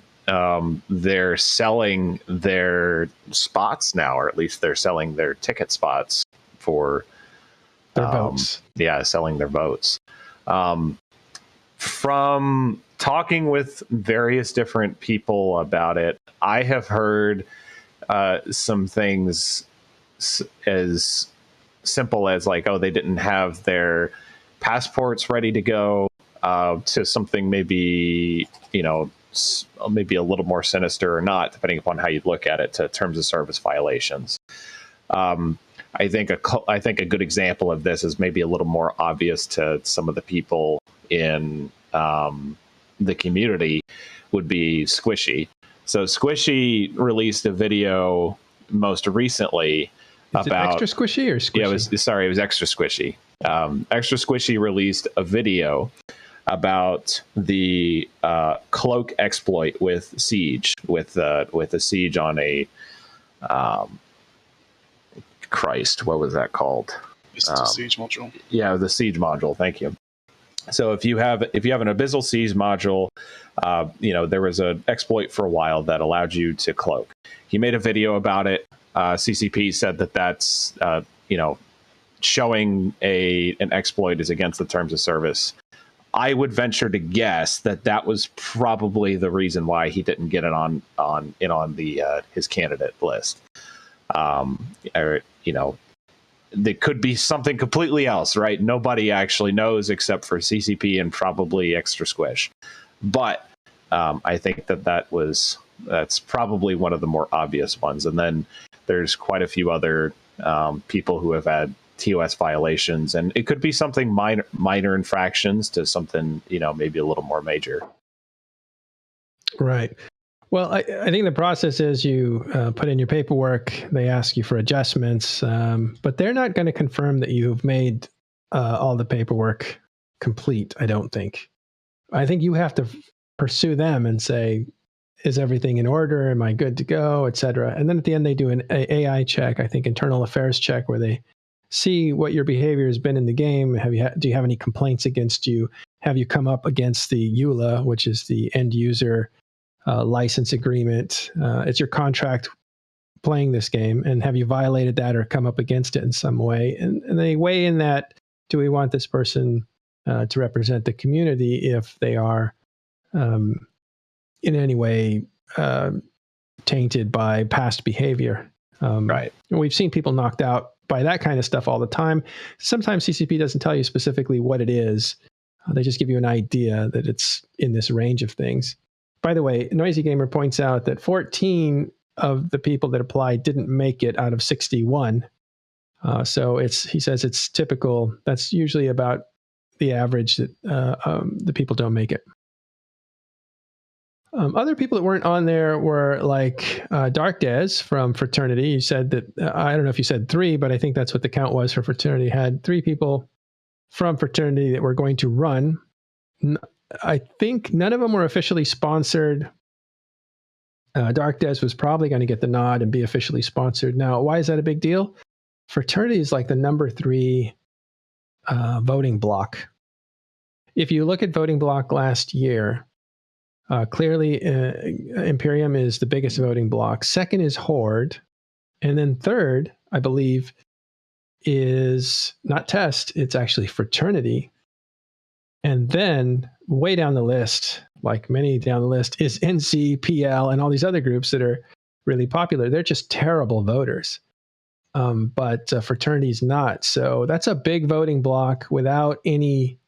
they're selling their spots now, or at least they're selling their ticket spots for their votes. Yeah, selling their votes. From talking with various different people about it, I have heard some things as simple as like, oh, they didn't have their passports ready to go, to something maybe, maybe a little more sinister or not, depending upon how you look at it, to terms of service violations. I think a good example of this is maybe a little more obvious to some of the people in the community would be Squishy. So Squishy released a video most recently about extra squishy or squishy? Yeah, it was extra squishy. Extra Squishy released a video about the cloak exploit with Siege, with a Siege on a what was that called? It's the Siege module. Yeah, the Siege module. Thank you. So if you have an Abyssal Siege module, there was an exploit for a while that allowed you to cloak. He made a video about it. CCP said that's showing an exploit is against the terms of service. I would venture to guess that was probably the reason why he didn't get it on his candidate list. There could be something completely else, right? Nobody actually knows except for CCP and probably Extra Squish. But I think that's probably one of the more obvious ones. And then there's quite a few other people who have had TOS violations, and it could be something minor infractions to something, maybe a little more major. Right. Well, I think the process is you put in your paperwork, they ask you for adjustments, but they're not going to confirm that you've made all the paperwork complete, I don't think. I think you have to pursue them and say, is everything in order? Am I good to go, et cetera? And then at the end, they do an AI check, I think internal affairs check, where they see what your behavior has been in the game. Do you have any complaints against you? Have you come up against the EULA, which is the end user license agreement? It's your contract playing this game, and have you violated that or come up against it in some way? And they weigh in that, do we want this person to represent the community if they are in any way tainted by past behavior? Right. And we've seen people knocked out by that kind of stuff all the time. Sometimes CCP doesn't tell you specifically what it is. They just give you an idea that it's in this range of things. By the way, Noisy Gamer points out that 14 of the people that applied didn't make it out of 61. So he says it's typical. That's usually about the average that the people don't make it. Other people that weren't on there were like Dark Des from Fraternity. You said that, I don't know if you said 3, but I think that's what the count was for Fraternity. Had 3 people from Fraternity that were going to run. I think none of them were officially sponsored. Dark Des was probably going to get the nod and be officially sponsored. Now, why is that a big deal? Fraternity is like the number 3 voting block. If you look at voting block last year, clearly Imperium is the biggest voting block. Second is Horde. And then third, I believe, is not Test, it's actually Fraternity. And then way down the list, like many down the list, is NC, PL, and all these other groups that are really popular. They're just terrible voters. But Fraternity's not. So that's a big voting block without any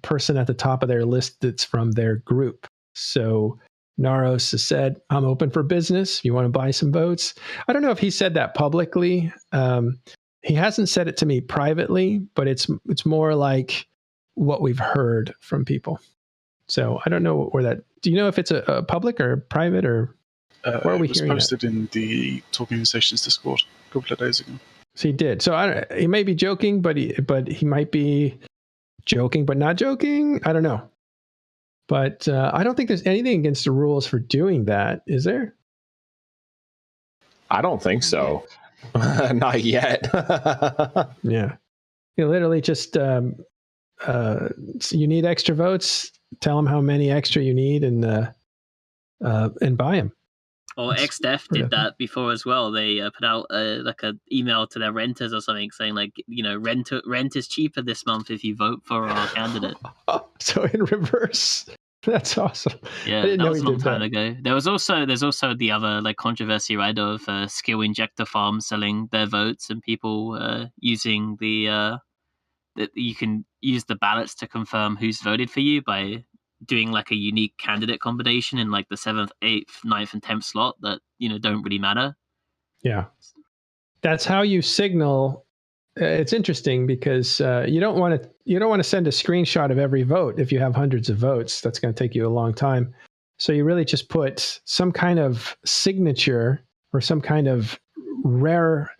person at the top of their list that's from their group. So Naros has said, I'm open for business. You want to buy some votes? I don't know if he said that publicly. He hasn't said it to me privately, but it's more like what we've heard from people. So I don't know where that. Do you know if it's a public or private, or where are we hearing that? It was posted in the Talking Stations Discord a couple of days ago. So he did. So he may be joking, but he might be joking but not joking. I don't know. But I don't think there's anything against the rules for doing that, is there? I don't think so. Not yet. Yeah. You literally just you need extra votes. Tell them how many extra you need, and buy them. Or XDEF did that before as well. They put out like an email to their renters or something saying, like, rent is cheaper this month if you vote for our candidate. So in reverse. That's awesome. Yeah, that was a long time ago. There's also the other like controversy, right, of skill injector farms selling their votes and people using that you can use the ballots to confirm who's voted for you by doing like a unique candidate combination in like the 7th, 8th, 9th, and 10th slot that don't really matter. Yeah, that's how you signal. It's interesting because you don't want to send a screenshot of every vote if you have hundreds of votes. That's going to take you a long time. So you really just put some kind of signature or some kind of rare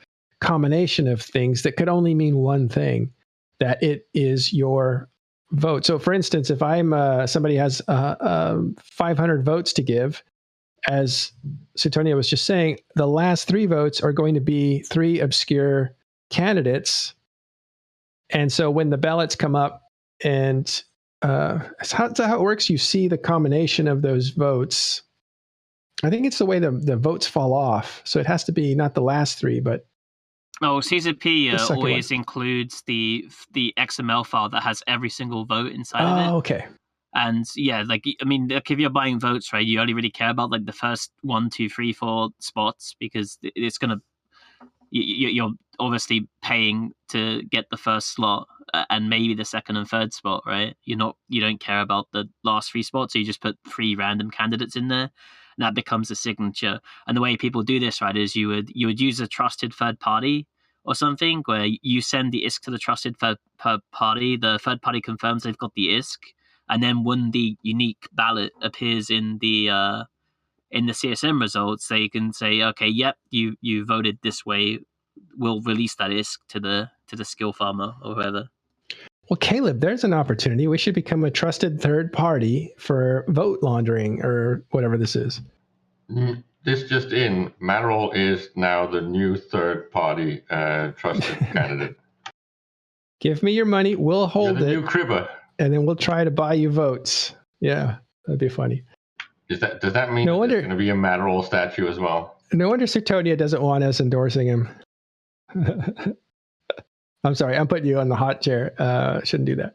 combination of things that could only mean one thing, that it is your vote. So for instance, if I'm somebody has 500 votes to give, as Suetonia was just saying, the last 3 votes are going to be 3 obscure candidates. And so when the ballots come up, and that's how it works, you see the combination of those votes. I think it's the way the votes fall off. So it has to be not the last 3, but CZP always includes the XML file that has every single vote inside of it. Okay. And yeah, like if you're buying votes, right, you only really care about like the first 1, 2, 3, 4 spots, because it's gonna. You're obviously paying to get the first slot and maybe the second and third spot, right? You don't care about the last 3 spots, so you just put 3 random candidates in there, and that becomes a signature. And the way people do this, right, is you would use a trusted third party or something, where you send the ISK to the trusted third party. The third party confirms they've got the ISK, and then when the unique ballot appears in the CSM results, they can say, okay, yep, you voted this way. We'll release that ISK to the skill farmer or whoever. Well, Caleb, there's an opportunity. We should become a trusted third party for vote laundering or whatever this is. This just in, Matterall is now the new third party trusted candidate. Give me your money. We'll hold You're the it. New Cribber. And then we'll try to buy you votes. Yeah, that'd be funny. Does that mean there's going to be a Matterall statue as well? No wonder Suetonia doesn't want us endorsing him. I'm sorry, I'm putting you on the hot chair. Shouldn't do that.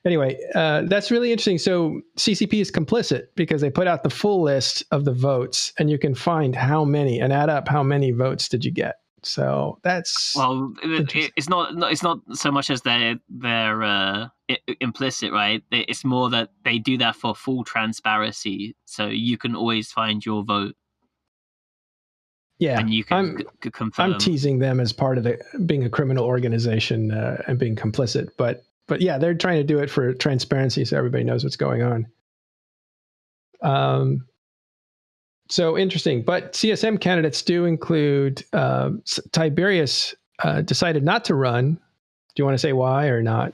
Anyway, that's really interesting. So CCP is complicit because they put out the full list of the votes, and you can find how many and add up how many votes did you get. So that's it's not so much as they're implicit, right? It's more that they do that for full transparency, so you can always find your vote. Yeah, and you can confirm. I'm teasing them as part of being a criminal organization and being complicit, but yeah, they're trying to do it for transparency so everybody knows what's going on. So interesting, but CSM candidates do include Tiberius decided not to run. Do you want to say why or not?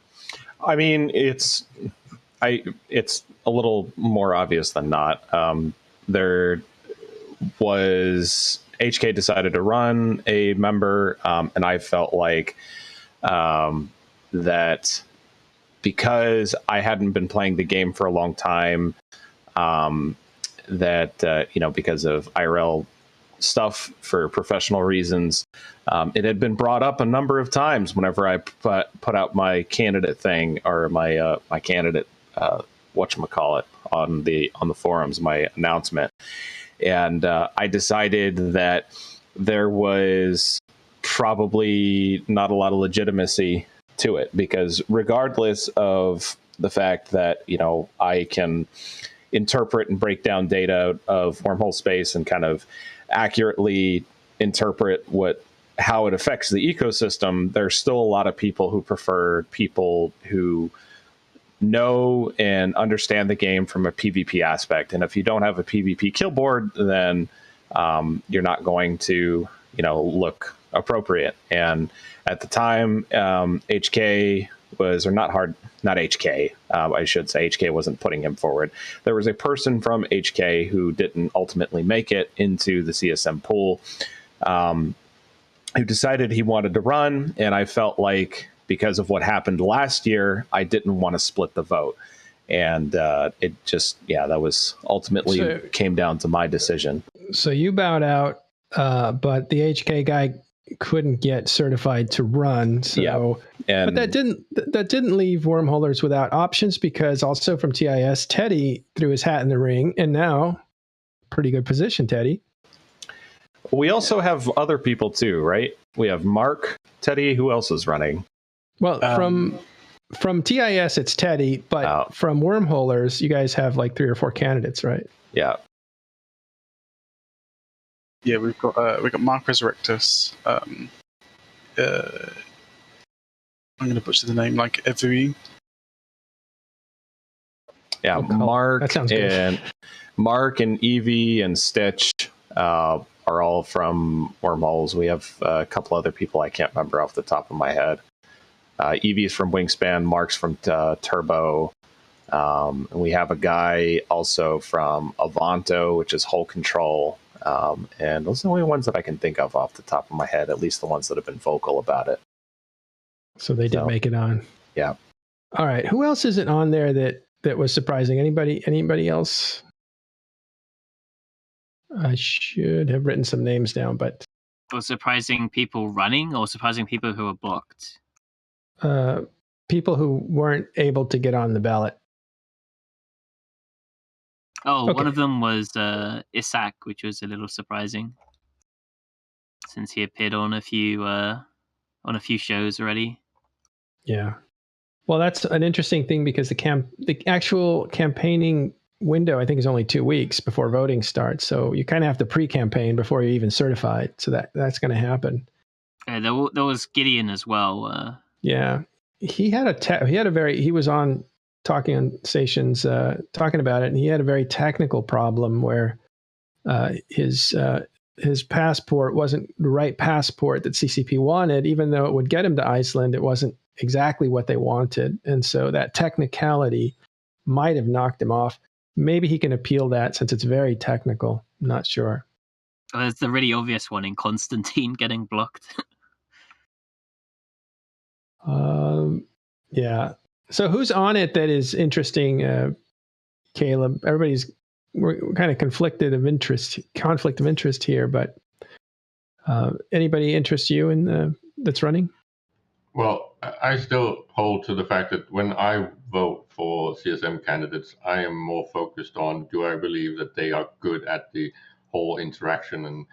I mean, it's a little more obvious than not. There was HK decided to run a member, and I felt like that because I hadn't been playing the game for a long time, that because of IRL stuff for professional reasons, it had been brought up a number of times whenever I put out my candidate thing or my candidate whatchamacallit on the forums, my announcement. And I decided that there was probably not a lot of legitimacy to it, because regardless of the fact that, I can interpret and break down data of wormhole space and kind of accurately interpret how it affects the ecosystem, there's still a lot of people who prefer people who know and understand the game from a PvP aspect. And if you don't have a PvP kill board, then you're not going to, look appropriate. And at the time, HK was, or not HK, I should say, HK wasn't putting him forward. There was a person from HK who didn't ultimately make it into the CSM pool, who decided he wanted to run. And I felt like, because of what happened last year, I didn't want to split the vote. And it just, that was ultimately came down to my decision. So you bowed out, but the HK guy couldn't get certified to run. So, but that didn't leave Wormholers without options, because also from TIS, Teddy threw his hat in the ring, and now pretty good position, Teddy. We also have other people too, right? We have Mark, Teddy. Who else is running? Well, from TIS, it's Teddy, but from Wormholers, you guys have like 3 or 4 candidates, right? Yeah. Yeah, we've got Mark Resurrectus. I'm going to butcher the name, like Evui. Yeah, Mark and Evie and Stitch are all from Wormholes. We have a couple other people I can't remember off the top of my head. Evie's from Wingspan, Mark's from Turbo. And we have a guy also from Avanto, which is Hull Control. And those are the only ones that I can think of off the top of my head, at least the ones that have been vocal about it. So they did make it on. Yeah. All right. Who else isn't on there that was surprising? Anybody else? I should have written some names down, but... Or surprising people running, or surprising people who are blocked? People who weren't able to get on the ballot. Oh, okay. One of them was Isak, which was a little surprising, since he appeared on a few shows already. Yeah. Well, that's an interesting thing, because the actual campaigning window, I think, is only 2 weeks before voting starts. So you kind of have to pre-campaign before you're even certified. So that's going to happen. Yeah, there was Gideon as well. Yeah, he was on talking on stations talking about it, and he had a very technical problem where his passport wasn't the right passport that CCP wanted. Even though it would get him to Iceland, it wasn't exactly what they wanted, and so that technicality might have knocked him off. Maybe he can appeal that, since it's very technical. I'm not sure. Well, there's the really obvious one in Constantine getting blocked. Yeah. So who's on it that is interesting, Caleb? We're kind of conflict of interest here, but anybody interest you in that's running? Well, I still hold to the fact that when I vote for CSM candidates, I am more focused on, do I believe that they are good at the whole interaction and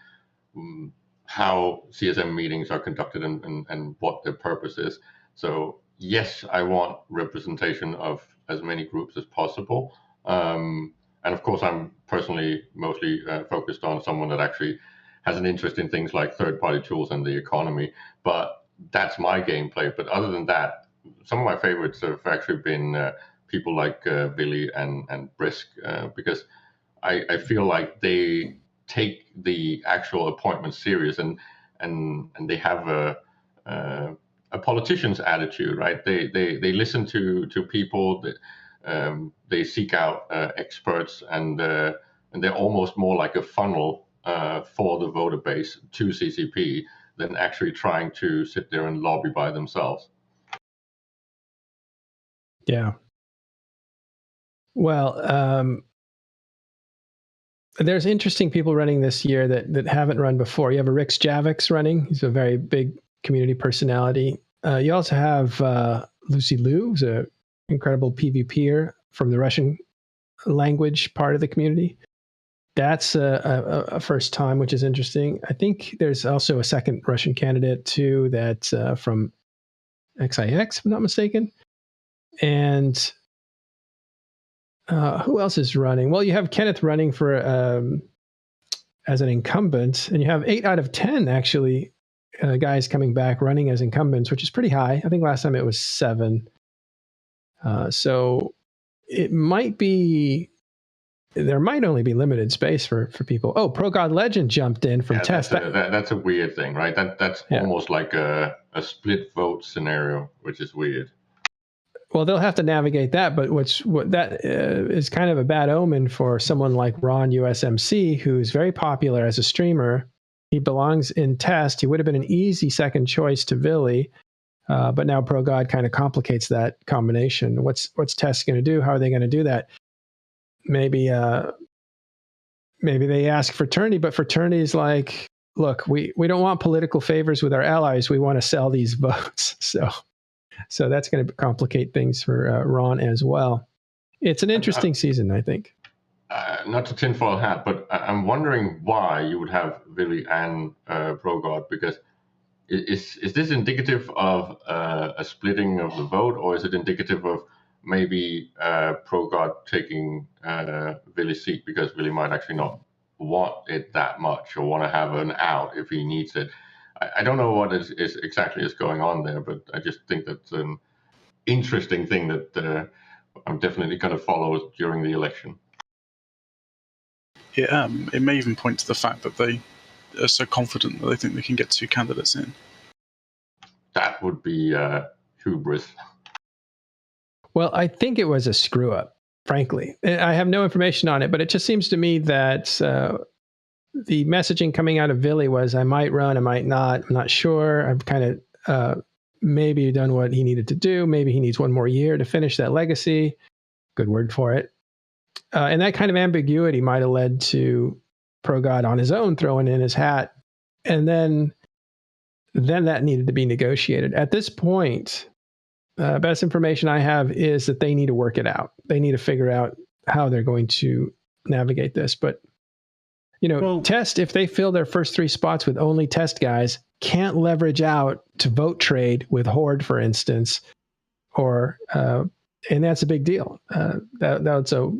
how CSM meetings are conducted and what their purpose is. So yes, I want representation of as many groups as possible. And of course, I'm personally mostly focused on someone that actually has an interest in things like third-party tools and the economy. But that's my gameplay. But other than that, some of my favorites have actually been people like Billy and Brisk, because I feel like they take the actual appointment serious, and they have a politician's attitude, right? They listen to people. They seek out experts, and they're almost more like a funnel for the voter base to CCP than actually trying to sit there and lobby by themselves. Yeah. Well, there's interesting people running this year that haven't run before. You have a Rick Javix running. He's a very big community personality. You also have Lucy Liu, who's an incredible PvPer from the Russian language part of the community. That's a first time, which is interesting. I think there's also a second Russian candidate too, that's from XIX, if I'm not mistaken. And who else is running? Well, you have Kenneth running for as an incumbent, and you have 8 out of 10 actually guys coming back running as incumbents, which is pretty high. I think last time it was 7. So it might be, there might only be limited space for people. Oh, Pro God Legend jumped in from test. That's a weird thing, right? That's almost like a split vote scenario, which is weird. Well, they'll have to navigate that, but that is kind of a bad omen for someone like Ron USMC, who's very popular as a streamer. He belongs in test. He would have been an easy second choice to Billy, but now Pro God kind of complicates that combination. What's test going to do? How are they going to do that? Maybe they ask Fraternity, but Fraternity's like, look, we don't want political favors with our allies. We want to sell these votes. So that's going to complicate things for Ron as well. It's an interesting season, I think. Not to tinfoil hat, but I'm wondering why you would have Billy and Pro God, because is this indicative of a splitting of the vote, or is it indicative of maybe Pro God taking Billy's seat because Billy might actually not want it that much or want to have an out if he needs it? I don't know what is exactly is going on there, but I just think that's an interesting thing that I'm definitely going to follow during the election. It may even point to the fact that they are so confident that they think they can get 2 candidates in. That would be hubris. Well, I think it was a screw up, frankly. I have no information on it, but it just seems to me that the messaging coming out of Billy was, I might run, I might not, I'm not sure. I've kind of maybe done what he needed to do. Maybe he needs one more year to finish that legacy. Good word for it. And that kind of ambiguity might have led to Pro God on his own throwing in his hat. And then that needed to be negotiated. At this point, best information I have is that they need to work it out. They need to figure out how they're going to navigate this. But, test, if they fill their first 3 spots with only test guys, can't leverage out to vote trade with Horde, for instance, or and that's a big deal. That's a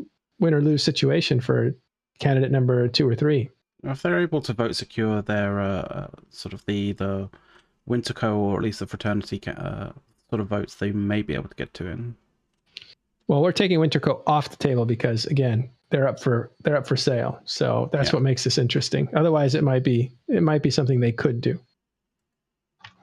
win or lose situation for candidate number 2 or 3. If they're able to vote secure their sort of the Winterco, or at least the Fraternity sort of votes, they may be able to get 2 in. Well, we're taking Winterco off the table because, again, they're up for sale. So that's what makes this interesting. Otherwise, it might be something they could do.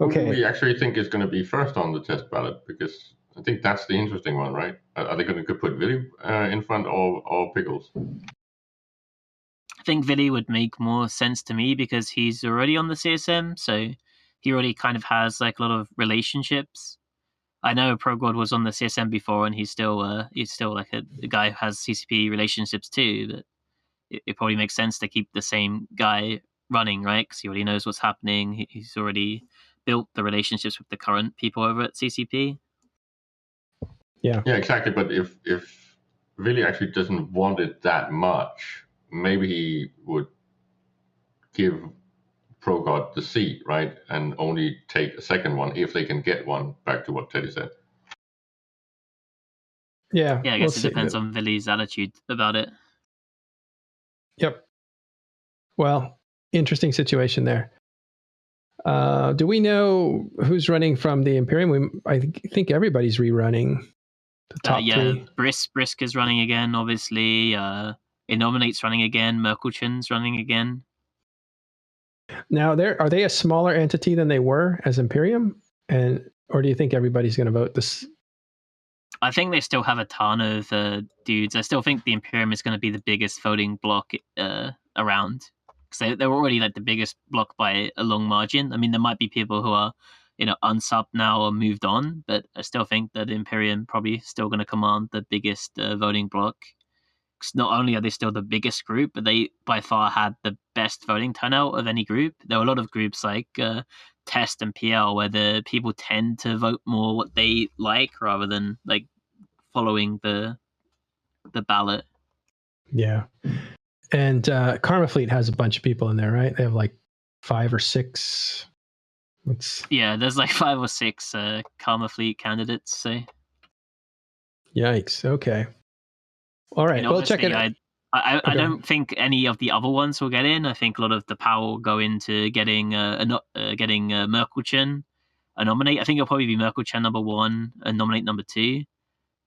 Okay. Who do we actually think is going to be first on the test ballot? Because I think that's the interesting one, right? Are they going to put Billy in front or Pickles? I think Billy would make more sense to me because he's already on the CSM, so he already kind of has like a lot of relationships. I know Pro God was on the CSM before, and he's still like a guy who has CCP relationships too. But it probably makes sense to keep the same guy running, right? Because he already knows what's happening. He's already built the relationships with the current people over at CCP. Yeah, exactly. But if Billy actually doesn't want it that much, maybe he would give Pro God the seat, right? And only take a second one if they can get one, back to what Teddy said. Yeah, I guess it depends on Billy's attitude about it. Yep. Well, interesting situation there. Do we know who's running from the Imperium? I think everybody's rerunning the top three. Brisk is running again, obviously. Innominate's running again. Merkelchen's running again. Now, are they a smaller entity than they were as Imperium? Or do you think everybody's going to vote this? I think they still have a ton of dudes. I still think the Imperium is going to be the biggest voting block around. Because they're already like the biggest block by a long margin. I mean, there might be people who are, unsubbed now or moved on, but I still think that Imperium probably still going to command the biggest voting block. Because not only are they still the biggest group, but they by far had the best voting turnout of any group. There are a lot of groups like Test and PL where the people tend to vote more what they like rather than like following the ballot. Yeah. And Karma Fleet has a bunch of people in there, right? They have like 5 or 6. Yeah, there's like 5 or 6 Karma Fleet candidates. So. Yikes. Okay. All right. We'll check it out. I don't think any of the other ones will get in. I think a lot of the power will go into getting Merkelchen a nominate. I think it'll probably be Merkelchen number 1 and nominate number 2.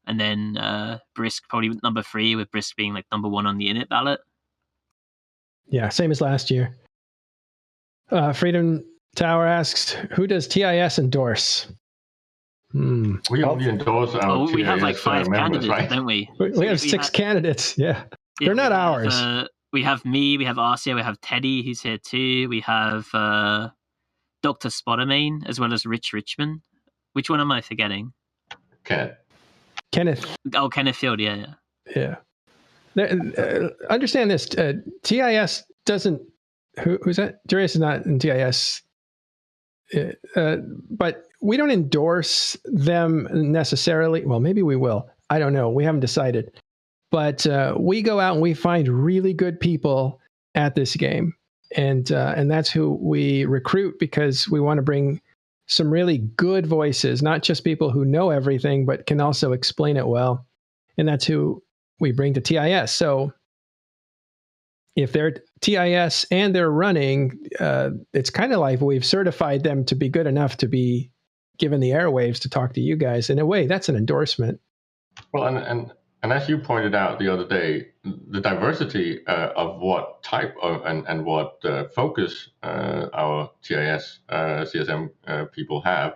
And then Brisk probably number 3, with Brisk being like number 1 on the init ballot. Yeah, same as last year. Freedom Tower asks, who does TIS endorse? We only endorse our TIS we have like 5 members, candidates, right? don't we? We have 6 candidates, yeah. They're not ours. We have me, we have Arcia, we have Teddy, who's here too. We have Dr. Spottermain, as well as Rich Richmond. Which one am I forgetting? Kenneth. Oh, Kenneth Field, yeah. Understand this. TIS doesn't... Who's that? Darius is not in TIS. But we don't endorse them necessarily. Well, maybe we will. I don't know. We haven't decided. But we go out and we find really good people at this game. And that's who we recruit, because we want to bring some really good voices, not just people who know everything, but can also explain it well. And that's who we bring to TIS. So if they're TIS and they're running, it's kind of like we've certified them to be good enough to be given the airwaves to talk to you guys. In a way, that's an endorsement. Well, and as you pointed out the other day, the diversity of what type of and what focus our TIS CSM people have,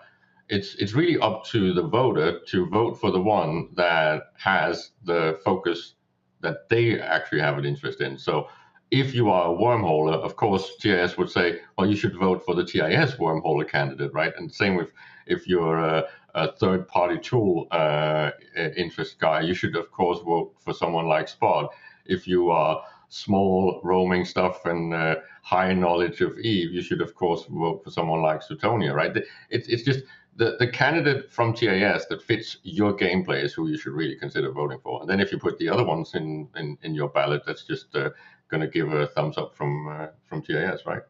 it's really up to the voter to vote for the one that has the focus that they actually have an interest in. So if you are a wormholer, of course, TIS would say, well, you should vote for the TIS wormholer candidate, right? And same with if you're a third-party tool interest guy, you should, of course, vote for someone like Spot. If you are small roaming stuff and high knowledge of Eve, you should, of course, vote for someone like Sutonia, right? It's just the candidate from TIS that fits your gameplay is who you should really consider voting for. And then if you put the other ones in your ballot, that's just going to give a thumbs up from TIS, right?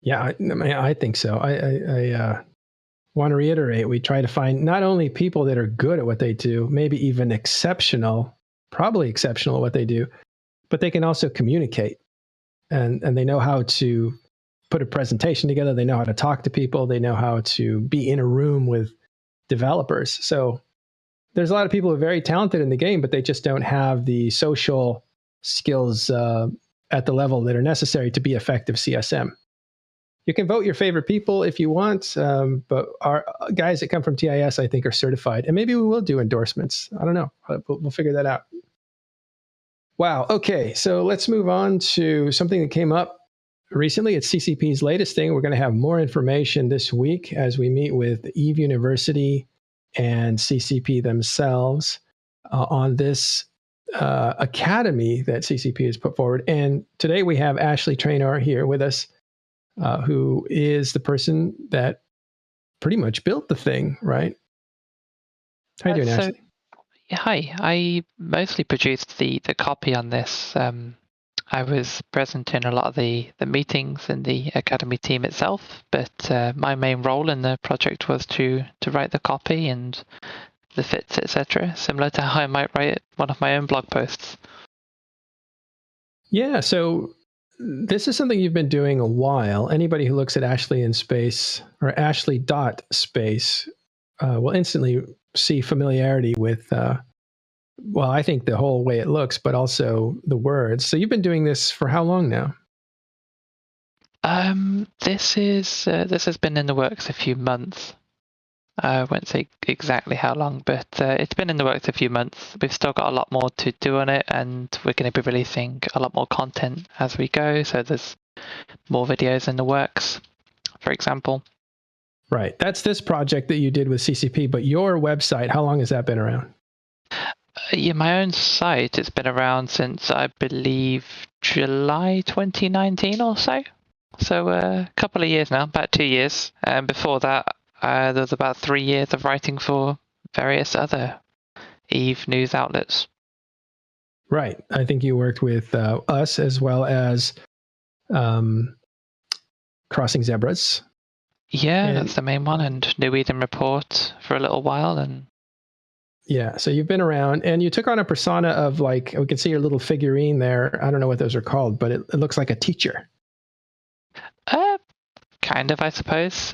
Yeah, I think so. I want to reiterate, we try to find not only people that are good at what they do, maybe even exceptional, probably exceptional at what they do, but they can also communicate, and they know how to put a presentation together. They know how to talk to people. They know how to be in a room with developers. So there's a lot of people who are very talented in the game, but they just don't have the social skills at the level that are necessary to be effective CSM. You can vote your favorite people if you want, but our guys that come from TIS, I think, are certified. And maybe we will do endorsements. I don't know. We'll figure that out. Wow. Okay. So let's move on to something that came up recently. It's CCP's latest thing. We're going to have more information this week as we meet with Eve University and CCP themselves on this academy that CCP has put forward. And today we have Ashley Traynor here with us, who is the person that pretty much built the thing, right? How are you doing, Ashley? Hi, I mostly produced the copy on this. I was present in a lot of the meetings in the Academy team itself, but my main role in the project was to write the copy and the fits, etc., similar to how I might write one of my own blog posts. Yeah, so this is something you've been doing a while. Anybody who looks at Ashley.Space or Ashley.Space will instantly see familiarity with, well, I think the whole way it looks, but also the words. So you've been doing this for how long now? This has been in the works a few months. I won't say exactly how long, but it's been in the works a few months. We've still got a lot more to do on it, and we're going to be releasing a lot more content as we go. So there's more videos in the works, for example. Right. That's this project that you did with CCP, but your website, how long has that been around? Yeah, my own site, it's been around since, I believe, July 2019 or so. So a couple of years now, about 2 years. And before that, there was about 3 years of writing for various other EVE news outlets. Right. I think you worked with us as well as Crossing Zebras. Yeah, that's the main one, and New Eden Report for a little while. And yeah, so you've been around, and you took on a persona of, like, we can see your little figurine there. I don't know what those are called, but it looks like a teacher. Kind of, I suppose.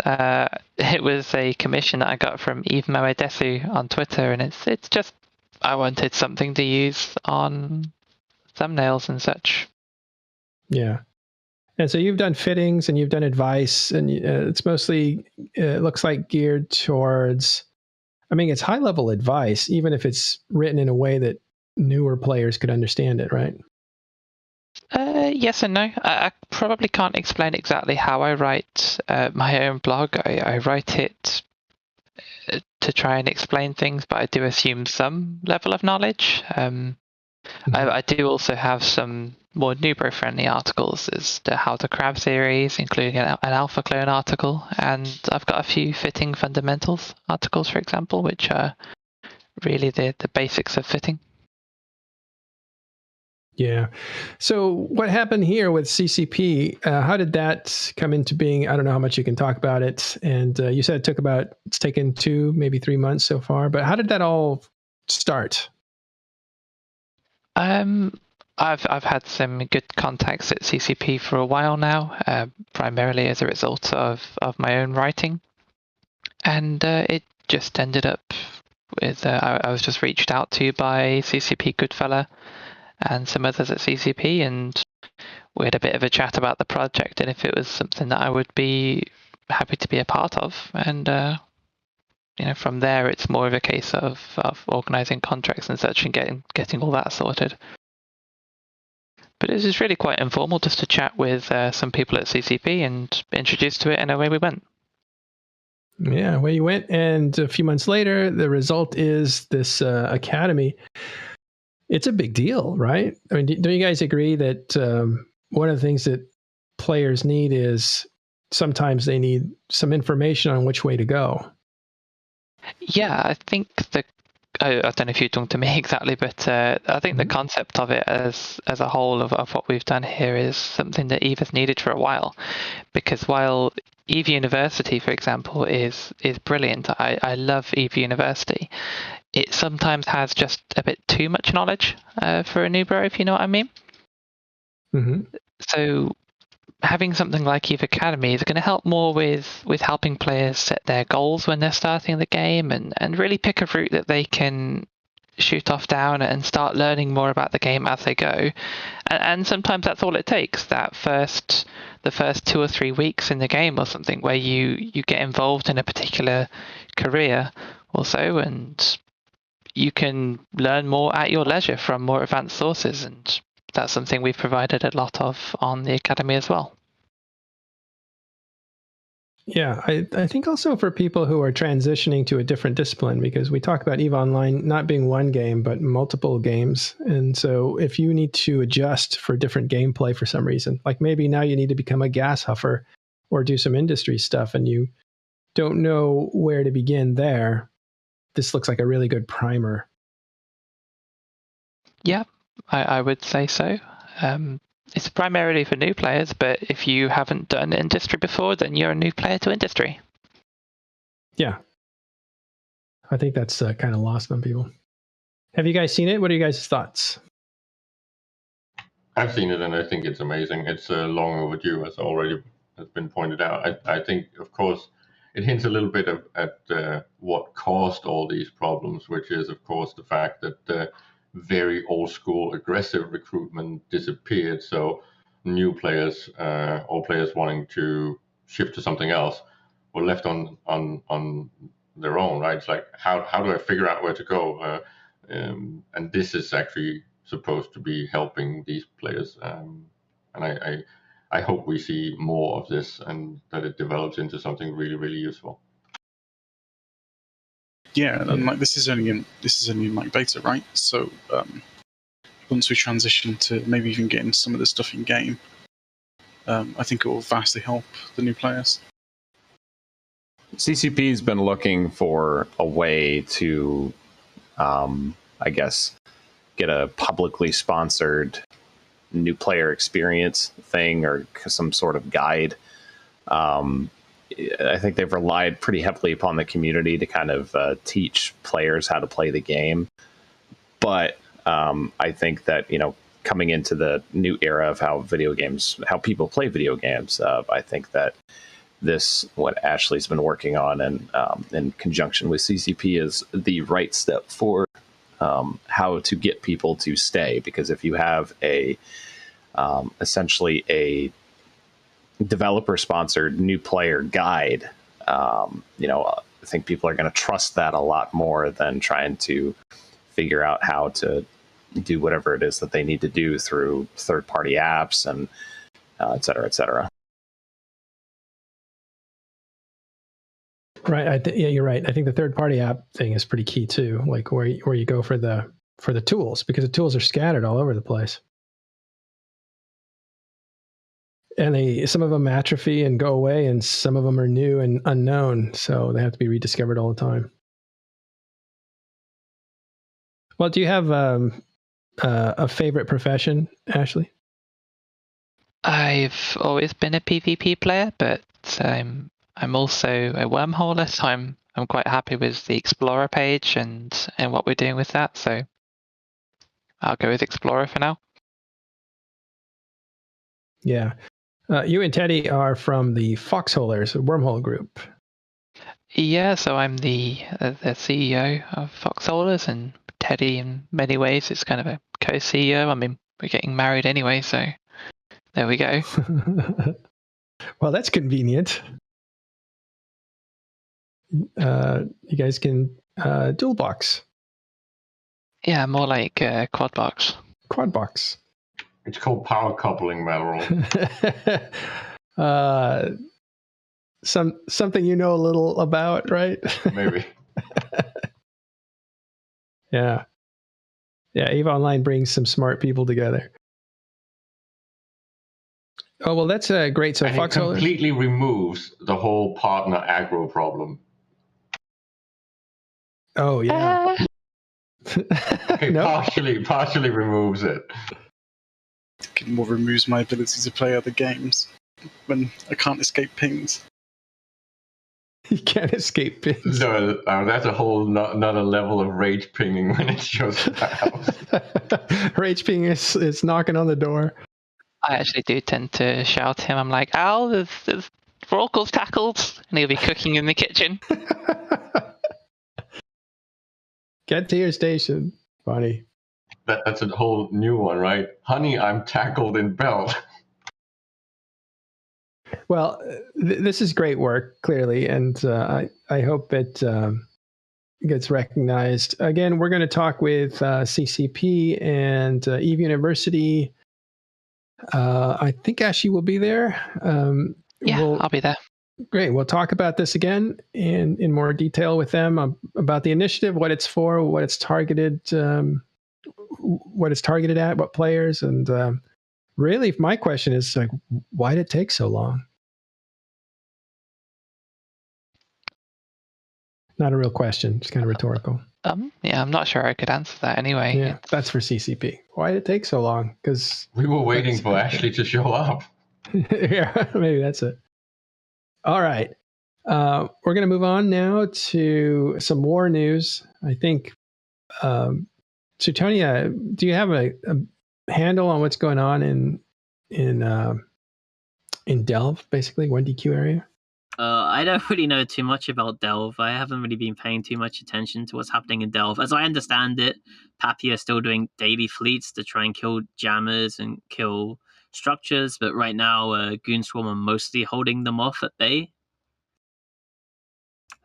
It was a commission that I got from Eve Moedesu on Twitter, and it's just, I wanted something to use on thumbnails and such. Yeah. And so you've done fittings and you've done advice, and it's mostly, it looks like geared towards, I mean, it's high level advice, even if it's written in a way that newer players could understand it, right? Yes and no. I probably can't explain exactly how I write my own blog. I write it to try and explain things, but I do assume some level of knowledge. I do also have some more Nubro-friendly articles. There's the How to Crab series, including an Alpha Clone article, and I've got a few fitting fundamentals articles, for example, which are really the basics of fitting. Yeah. So what happened here with CCP? How did that come into being? I don't know how much you can talk about it. And you said it's taken 2, maybe 3 months so far. But how did that all start? I've had some good contacts at CCP for a while now, primarily as a result of my own writing, and it just ended up with I was just reached out to by CCP Goodfella and some others at CCP, and we had a bit of a chat about the project and if it was something that I would be happy to be a part of. And from there, it's more of a case of organising contracts and such and getting all that sorted. But it was really quite informal, just to chat with some people at CCP and introduced to it, and away we went. Yeah, away you went. And a few months later, the result is this academy. It's a big deal, right? I mean, don't you guys agree that one of the things that players need is sometimes they need some information on which way to go? Yeah, I think I don't know if you're talking to me exactly, but I think the concept of it as a whole of what we've done here is something that EVE has needed for a while. Because while EVE University, for example, is brilliant, I love EVE University, it sometimes has just a bit too much knowledge for a newbro, if you know what I mean. Mm-hmm. So having something like EVE Academy is going to help more with helping players set their goals when they're starting the game and really pick a route that they can shoot off down and start learning more about the game as they go. And sometimes that's all it takes, the first 2 or 3 weeks in the game or something, where you get involved in a particular career or so, and you can learn more at your leisure from more advanced sources, and that's something we've provided a lot of on the Academy as well. Yeah, I think also for people who are transitioning to a different discipline, because we talk about EVE Online not being one game, but multiple games. And so if you need to adjust for different gameplay for some reason, like maybe now you need to become a gas huffer or do some industry stuff and you don't know where to begin there, this looks like a really good primer. Yeah, I would say so. It's primarily for new players, but if you haven't done industry before, then you're a new player to industry. Yeah. I think that's kind of lost on people. Have you guys seen it? What are you guys' thoughts? I've seen it, and I think it's amazing. It's long overdue, as already has been pointed out. I think, of course, it hints a little bit at what caused all these problems, which is, of course, the fact that very old school aggressive recruitment disappeared. So new players or players wanting to shift to something else were left on their own, right? It's like, how do I figure out where to go? And this is actually supposed to be helping these players. And I hope we see more of this and that it develops into something really, really useful. Yeah, and like this is only in like beta, right? So once we transition to maybe even getting some of the stuff in game, I think it will vastly help the new players. CCP's been looking for a way to, I guess, get a publicly sponsored new player experience thing or some sort of guide. I think they've relied pretty heavily upon the community to kind of teach players how to play the game. But I think that, you know, coming into the new era of how people play video games, I think that what Ashley's been working on and in conjunction with CCP is the right step for how to get people to stay. Because if you have essentially a developer-sponsored new player guide, you know, I think people are going to trust that a lot more than trying to figure out how to do whatever it is that they need to do through third-party apps and et cetera, et cetera. Right. Yeah, you're right. I think the third-party app thing is pretty key too. Like where you go for the tools, because the tools are scattered all over the place, and some of them atrophy and go away, and some of them are new and unknown, so they have to be rediscovered all the time. Well, do you have a favorite profession, Ashley? I've always been a PvP player, but I'm also a wormholer, so I'm quite happy with the Explorer page and what we're doing with that. So I'll go with Explorer for now. Yeah. You and Teddy are from the Foxholers, a wormhole group. Yeah, so I'm the CEO of Foxholers, and Teddy, in many ways, is kind of a co-CEO. I mean, we're getting married anyway, so there we go. Well, that's convenient. You guys can dual box. Yeah, more like quad box. Quad box. It's called power coupling, Malroll. Something you know a little about, right? Maybe. Yeah. EVE Online brings some smart people together. Oh, well, that's great. So and it completely removes the whole partner aggro problem. Oh, yeah. Okay, Nope. partially removes it. It more removes my ability to play other games when I can't escape pings. You can't escape pings. No, that's a whole another level of rage pinging when it's just Rage ping is knocking on the door. I actually do tend to shout at him. I'm like, Al, there's Vorkal's tackled, and he'll be cooking in the kitchen. Get to your station. Funny. That's a whole new one, right? Honey, I'm tackled in belt. Well, this is great work, clearly, and I hope it gets recognized. Again, we're going to talk with CCP and EVE University. I think Ashley will be there. I'll be there. Great. We'll talk about this again in more detail with them about the initiative, what it's for, what it's targeted at, what players, and really, my question is like, why did it take so long? Not a real question, just kind of rhetorical. Yeah, I'm not sure I could answer that anyway. Yeah, that's for CCP. Why did it take so long? Because we were waiting for Ashley to show up. Yeah, maybe that's it. All right. We're going to move on now to some war news. I think, Suetonia, do you have handle on what's going on in Delve, basically 1DQ area? I don't really know too much about Delve. I haven't really been paying too much attention to what's happening in Delve. As I understand it, Pappy are still doing daily fleets to try and kill jammers and kill structures, but right now Goonswarm are mostly holding them off at bay.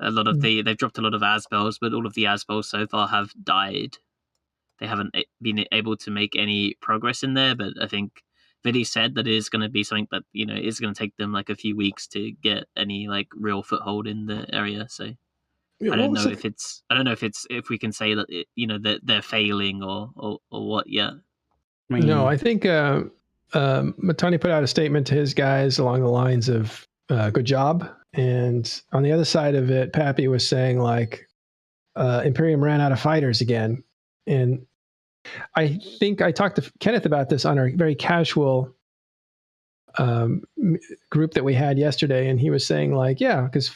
They've dropped a lot of Asbels, but all of the Asbels so far have died. They haven't been able to make any progress in there, but I think Vidi said that it is going to be something that is going to take them like a few weeks to get any like real foothold in the area. So I don't know if we can say that that they're failing or what yet. No, I think Matani put out a statement to his guys along the lines of "good job," and on the other side of it, Pappy was saying like Imperium ran out of fighters again, and I think I talked to Kenneth about this on our very casual group that we had yesterday, and he was saying like, yeah, because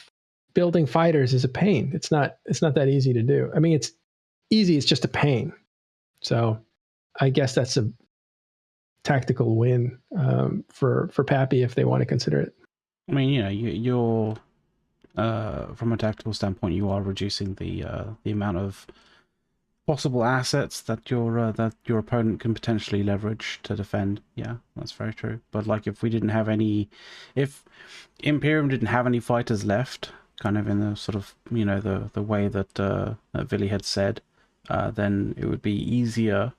building fighters is a pain. It's not that easy to do. I mean, it's easy. It's just a pain. So I guess that's a tactical win for Pappy if they want to consider it. I mean, you're from a tactical standpoint, you are reducing the amount of possible assets that your opponent can potentially leverage to defend. Yeah, that's very true. But like, if Imperium didn't have any fighters left, kind of in the sort of the way that Vili had said, then it would be easier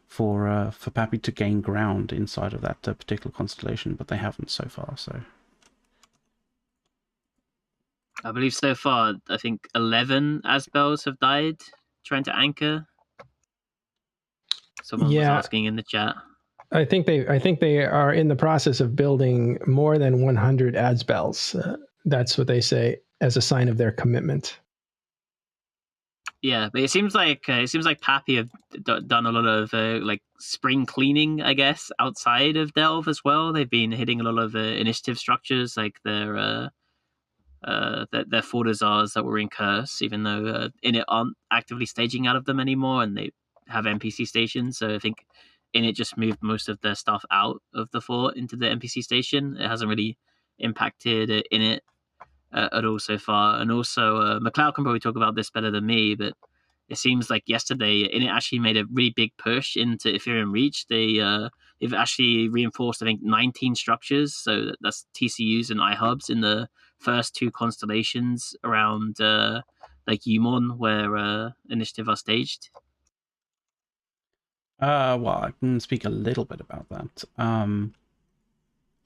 for Pappy to gain ground inside of that particular constellation. But they haven't so far. So I believe so far, I think 11 Asbels have died trying to anchor. Someone was asking in the chat. I think they are in the process of building more than 100 Asbels. That's what they say as a sign of their commitment. Yeah, but it seems like Pappy have done a lot of like spring cleaning, I guess, outside of Delve as well. They've been hitting a lot of initiative structures, like their Fortizars that were in Curse, even though Init aren't actively staging out of them anymore, and they have NPC stations. So I think Init just moved most of their stuff out of the fort into the NPC station. It hasn't really impacted Init at all so far. And also, McLeod can probably talk about this better than me, but it seems like yesterday Init actually made a really big push into Ethereum Reach. They've actually reinforced, I think, 19 structures. So that's TCUs and iHubs in the first two constellations around like Umon, where Initiative are staged. Well, I can speak a little bit about that.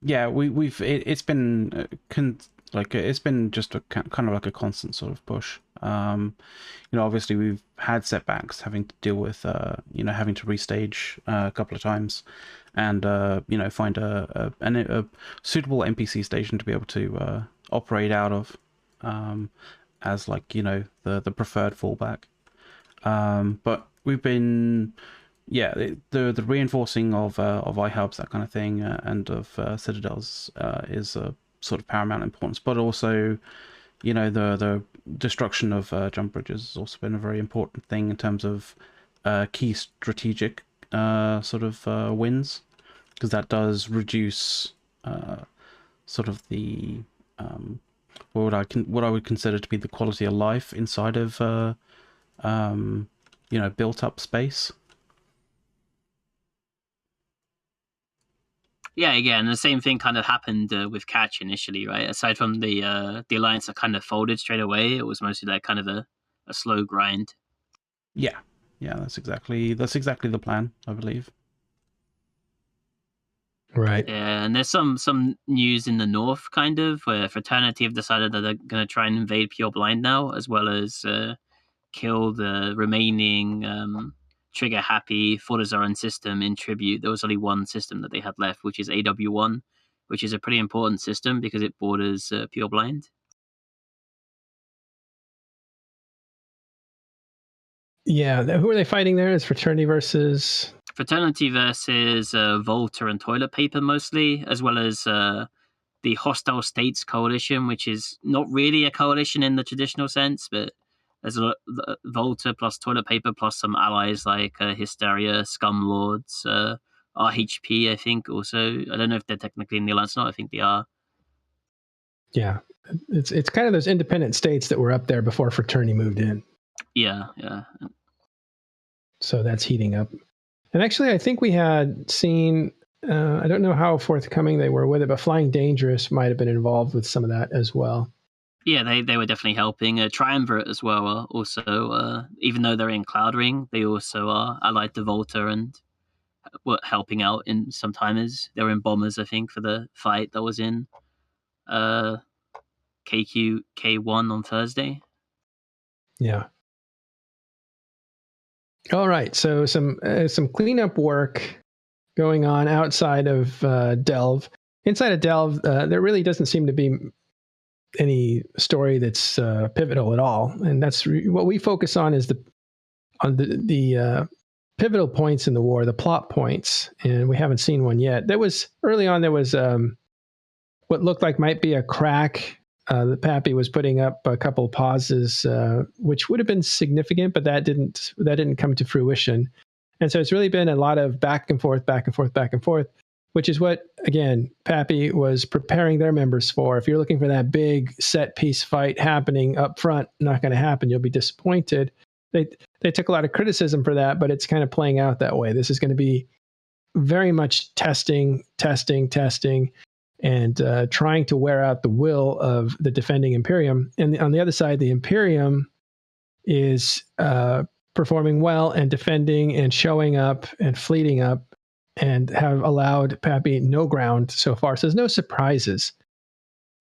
Yeah, it's been it's been just a kind of like a constant sort of push. Obviously we've had setbacks having to deal with having to restage a couple of times, and find a suitable NPC station to be able to operate out of as like the preferred fallback. But we've been the reinforcing of iHubs, that kind of thing, and of citadels is a sort of paramount importance. But also, the destruction of jump bridges has also been a very important thing in terms of key strategic sort of wins, because that does reduce sort of the what I would consider to be the quality of life inside of built up space. Yeah, again, the same thing kind of happened with Catch initially, right? Aside from the alliance that kind of folded straight away, it was mostly like kind of a slow grind. Yeah, that's exactly the plan, I believe. Right. Yeah, and there's some news in the north, kind of, where Fraternity have decided that they're going to try and invade Pure Blind now, as well as kill the remaining trigger happy Fortizaran system in Tribute. There was only one system that they had left, which is AW1, which is a pretty important system because it borders Pure Blind. Yeah, who are they fighting there? Is Fraternity versus Volta and Toilet Paper mostly, as well as the Hostile States Coalition, which is not really a coalition in the traditional sense, but there's a Volta plus Toilet Paper plus some allies like Hysteria, Scum Lords, RHP, I think, also. I don't know if they're technically in the alliance or not. I think they are. Yeah, it's kind of those independent states that were up there before Fraternity moved in. Yeah. So that's heating up. And actually, I think we had seen, I don't know how forthcoming they were with it, but Flying Dangerous might have been involved with some of that as well. Yeah, they were definitely helping. Triumvirate as well are also, even though they're in Cloud Ring, they also are allied to Volta and were helping out in some timers. They were in Bombers, I think, for the fight that was in KQ-K1 on Thursday. Yeah. All right. So some cleanup work going on outside of Delve. Inside of Delve, there really doesn't seem to be any story that's pivotal at all, and that's what we focus on is the pivotal points in the war, the plot points, and we haven't seen one yet. There was early on. There was what looked like might be a crack. The Pappy was putting up a couple of pauses, which would have been significant, but that didn't come to fruition. And so it's really been a lot of back and forth, which is what, again, Pappy was preparing their members for. If you're looking for that big set piece fight happening up front, not going to happen. You'll be disappointed. They took a lot of criticism for that, but it's kind of playing out that way. This is going to be very much testing, and trying to wear out the will of the defending Imperium. And on the other side, the Imperium is performing well and defending and showing up and fleeting up and have allowed Pappy no ground so far. So there's no surprises.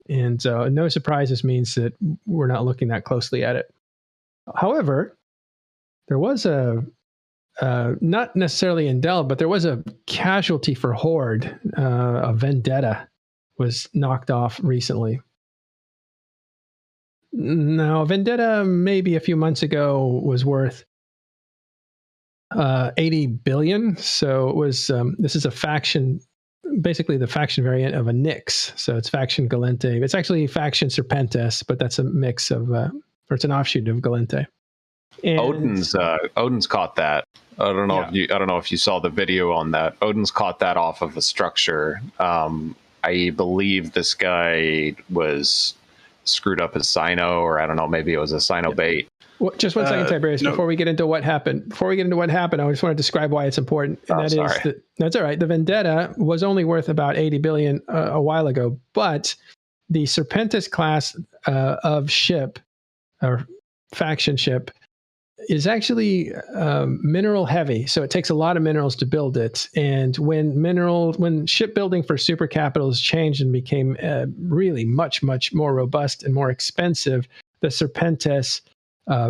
And no surprises means that we're not looking that closely at it. However, there was not necessarily in Delve, but there was a casualty for Horde. A Vendetta was knocked off recently. Now, Vendetta maybe a few months ago was worth 80 billion. So it was, this is a faction, basically the faction variant of a Nyx. So it's faction Galente. It's actually faction Serpentis, but that's a mix of, or it's an offshoot of Galente. And Odin's caught that. I don't know if you saw the video on that. Odin's caught that off of a structure. I believe this guy was screwed up his Sino, or I don't know, maybe it was a Sino bait. Well, just one second, Tiberius. No. Before we get into what happened, I just want to describe why it's important. And that's all right. The Vendetta was only worth about 80 billion a while ago, but the Serpentis class of ship or faction ship is actually mineral heavy. So it takes a lot of minerals to build it. And when shipbuilding for super capitals changed and became really much, much more robust and more expensive, the Serpentis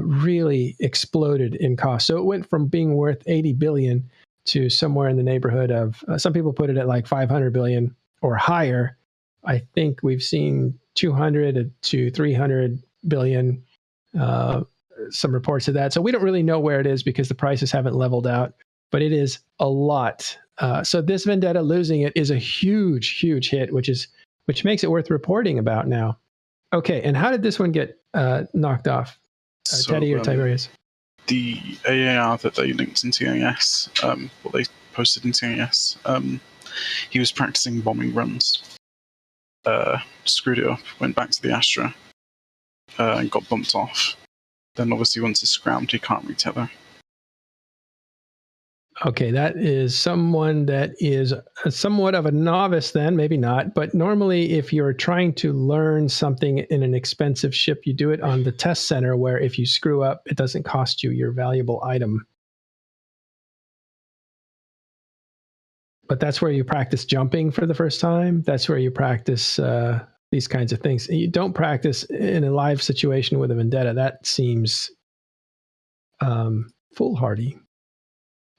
really exploded in cost. So it went from being worth 80 billion to somewhere in the neighborhood of, some people put it at like 500 billion or higher. I think we've seen 200 to 300 billion, some reports of that. So we don't really know where it is because the prices haven't leveled out, but it is a lot. So this Vendetta losing it is a huge, huge hit, which makes it worth reporting about now. Okay, and how did this one get knocked off? Teddy or Tiberius? The AAR that they linked in TAS, what they posted in TAS, he was practicing bombing runs, screwed it up, went back to the Astra, and got bumped off. Then obviously once it's scrammed, he can't retether. Okay, that is someone that is somewhat of a novice then, maybe not, but normally if you're trying to learn something in an expensive ship, you do it on the test center where if you screw up, it doesn't cost you your valuable item. But that's where you practice jumping for the first time. That's where you practice these kinds of things. You don't practice in a live situation with a Vendetta. That seems foolhardy.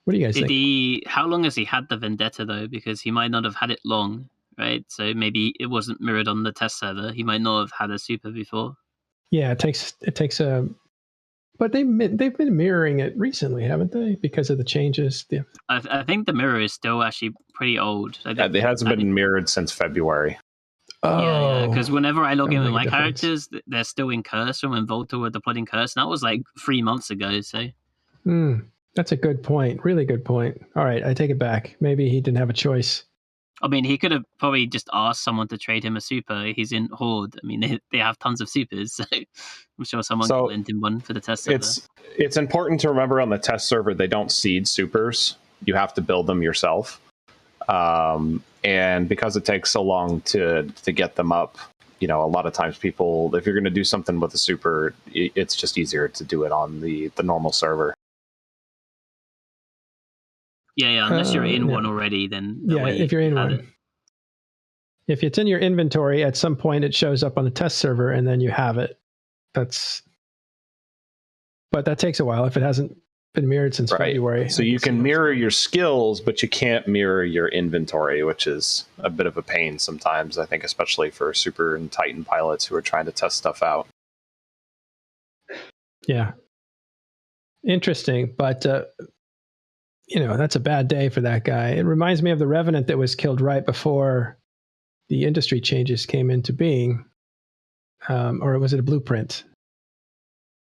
What do you guys think? How long has he had the Vendetta though? Because he might not have had it long, right? So maybe it wasn't mirrored on the test server. He might not have had a super before. Yeah, it takes a. But they've been mirroring it recently, haven't they? Because of the changes. Yeah. I think the mirror is still actually pretty old. It hasn't been mirrored since February. Yeah, because whenever I log in with my characters, they're still in Curse, and when Volta were deployed in Curse, and that was like 3 months ago. So. That's a good point. Really good point. All right, I take it back. Maybe he didn't have a choice. I mean, he could have probably just asked someone to trade him a super. He's in Horde. I mean, they have tons of supers, so I'm sure someone could lend him one for the test server. It's important to remember on the test server, they don't seed supers. You have to build them yourself. And because it takes so long to get them up, a lot of times people, if you're going to do something with a super, it's just easier to do it on the normal server. Yeah, unless you're in one already, then if you're in one. If it's in your inventory, at some point it shows up on the test server, and then you have it. But that takes a while if it hasn't been mirrored since February. So you can mirror your skills, but you can't mirror your inventory, which is a bit of a pain sometimes, I think, especially for Super and Titan pilots who are trying to test stuff out. Yeah. Interesting, but that's a bad day for that guy. It reminds me of the Revenant that was killed right before the industry changes came into being. Or was it a blueprint?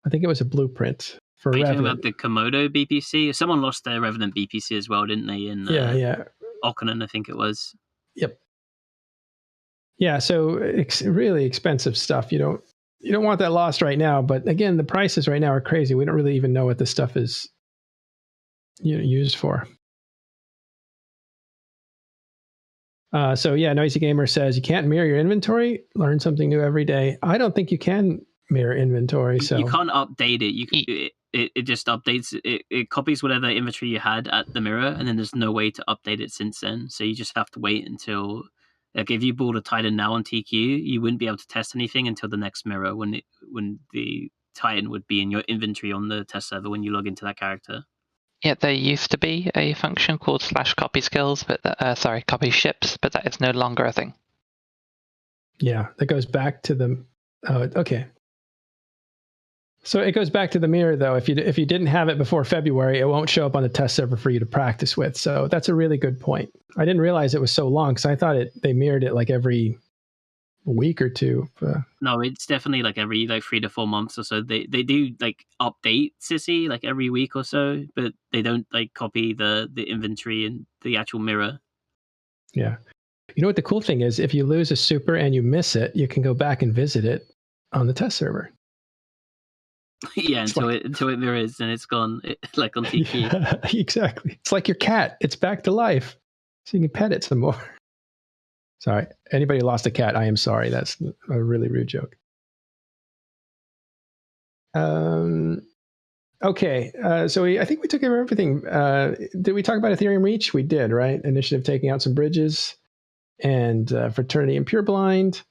I think it was a blueprint for Are you Revenant. talking about the Komodo BPC? Someone lost their Revenant BPC as well, didn't they? In Ocanon, I think it was. Yep. Yeah, so it's really expensive stuff. You don't want that lost right now, but again, the prices right now are crazy. We don't really even know what this stuff is used for. Noisy Gamer says you can't mirror your inventory. Learn something new every day. I don't think you can mirror inventory. So you can't update it. It just updates. It copies whatever inventory you had at the mirror, and then there's no way to update it since then. So you just have to wait until, like, if you bought a Titan now on TQ, you wouldn't be able to test anything until the next mirror when the Titan would be in your inventory on the test server when you log into that character. Yeah, there used to be a function called /copy skills, but copy ships, but that is no longer a thing. Yeah, that goes back to the. Oh, okay. So it goes back to the mirror, though. If you didn't have it before February, it won't show up on the test server for you to practice with. So that's a really good point. I didn't realize it was so long because I thought they mirrored it like every week or two. No, it's definitely like every 3 to 4 months or so. They do update Sissy like every week or so, but they don't copy the inventory and the actual mirror. Yeah. You know what the cool thing is? If you lose a super and you miss it, you can go back and visit it on the test server. Yeah, until it mirrors and it's gone, like on TQ. Yeah, exactly. It's like your cat. It's back to life. So you can pet it some more. Sorry. Anybody lost a cat, I am sorry. That's a really rude joke. Okay. I think we took care of everything. Did we talk about Ethereum Reach? We did, right? Initiative taking out some bridges, and Fraternity and Pureblind,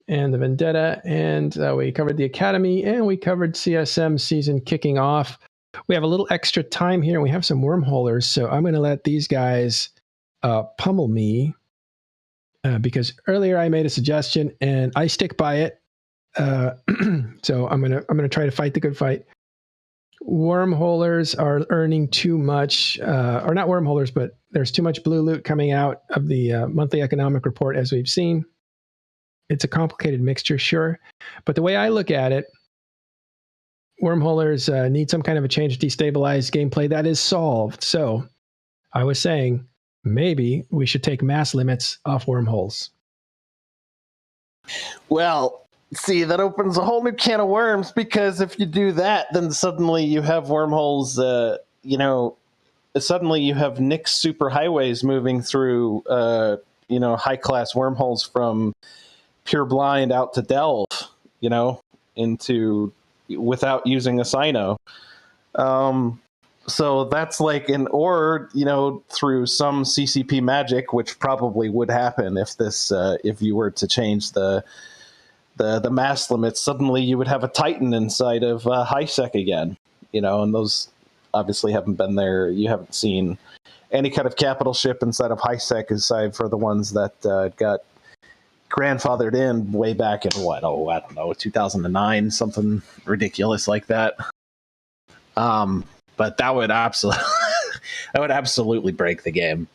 and the Vendetta, and we covered the Academy, and we covered CSM season kicking off. We have a little extra time here, and we have some wormholers, so I'm going to let these guys pummel me because earlier I made a suggestion, and I stick by it. So I'm gonna try to fight the good fight. Wormholers are earning too much, or not wormholers, but there's too much blue loot coming out of the monthly economic report, as we've seen. It's a complicated mixture, sure. But the way I look at it, wormholers need some kind of a change to destabilize gameplay. That is solved. So I was saying maybe we should take mass limits off wormholes. Well, see, that opens a whole new can of worms, because if you do that, then suddenly you have wormholes, suddenly you have Nyx superhighways moving through, high-class wormholes from Pureblind out to Delve, without using a Sino. So that's through some CCP magic, which probably would happen if you were to change the mass limits. Suddenly you would have a Titan inside of HiSec again, and those obviously haven't been there. You haven't seen any kind of capital ship inside of HiSec aside for the ones that got grandfathered in way back in 2009, something ridiculous like that. But that would absolutely break the game.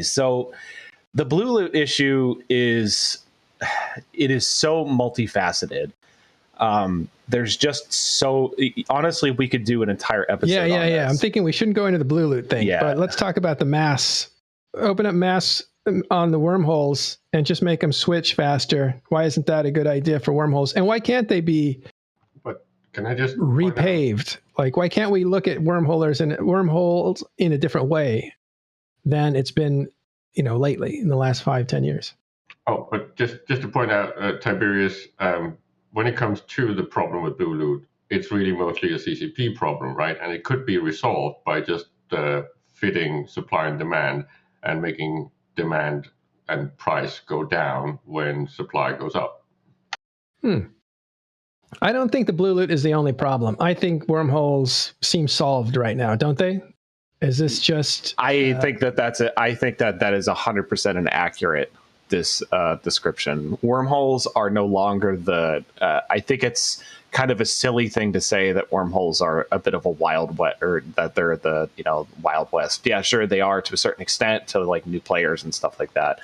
So the blue loot issue is so multifaceted. There's just so honestly, we could do an entire episode. Yeah. I'm thinking we shouldn't go into the blue loot thing, but let's talk about the mass. Open up mass on the wormholes and just make them switch faster. Why isn't that a good idea for wormholes? And why can't they be? But can I just repaved? Like, why can't we look at wormholes in a different way than it's been, lately in the last 5-10 years? Oh, but just to point out, Tiberius, when it comes to the problem with blue loot, it's really mostly a CCP problem, right? And it could be resolved by just fitting supply and demand and making demand and price go down when supply goes up. I don't think the blue loot is the only problem. I think wormholes seem solved right now, don't they? Is this just? I think that is 100% an accurate description. Wormholes are no longer the. I think it's kind of a silly thing to say that wormholes are a bit of a wild west, or that they're the Wild West. Yeah, sure they are to a certain extent to like new players and stuff like that.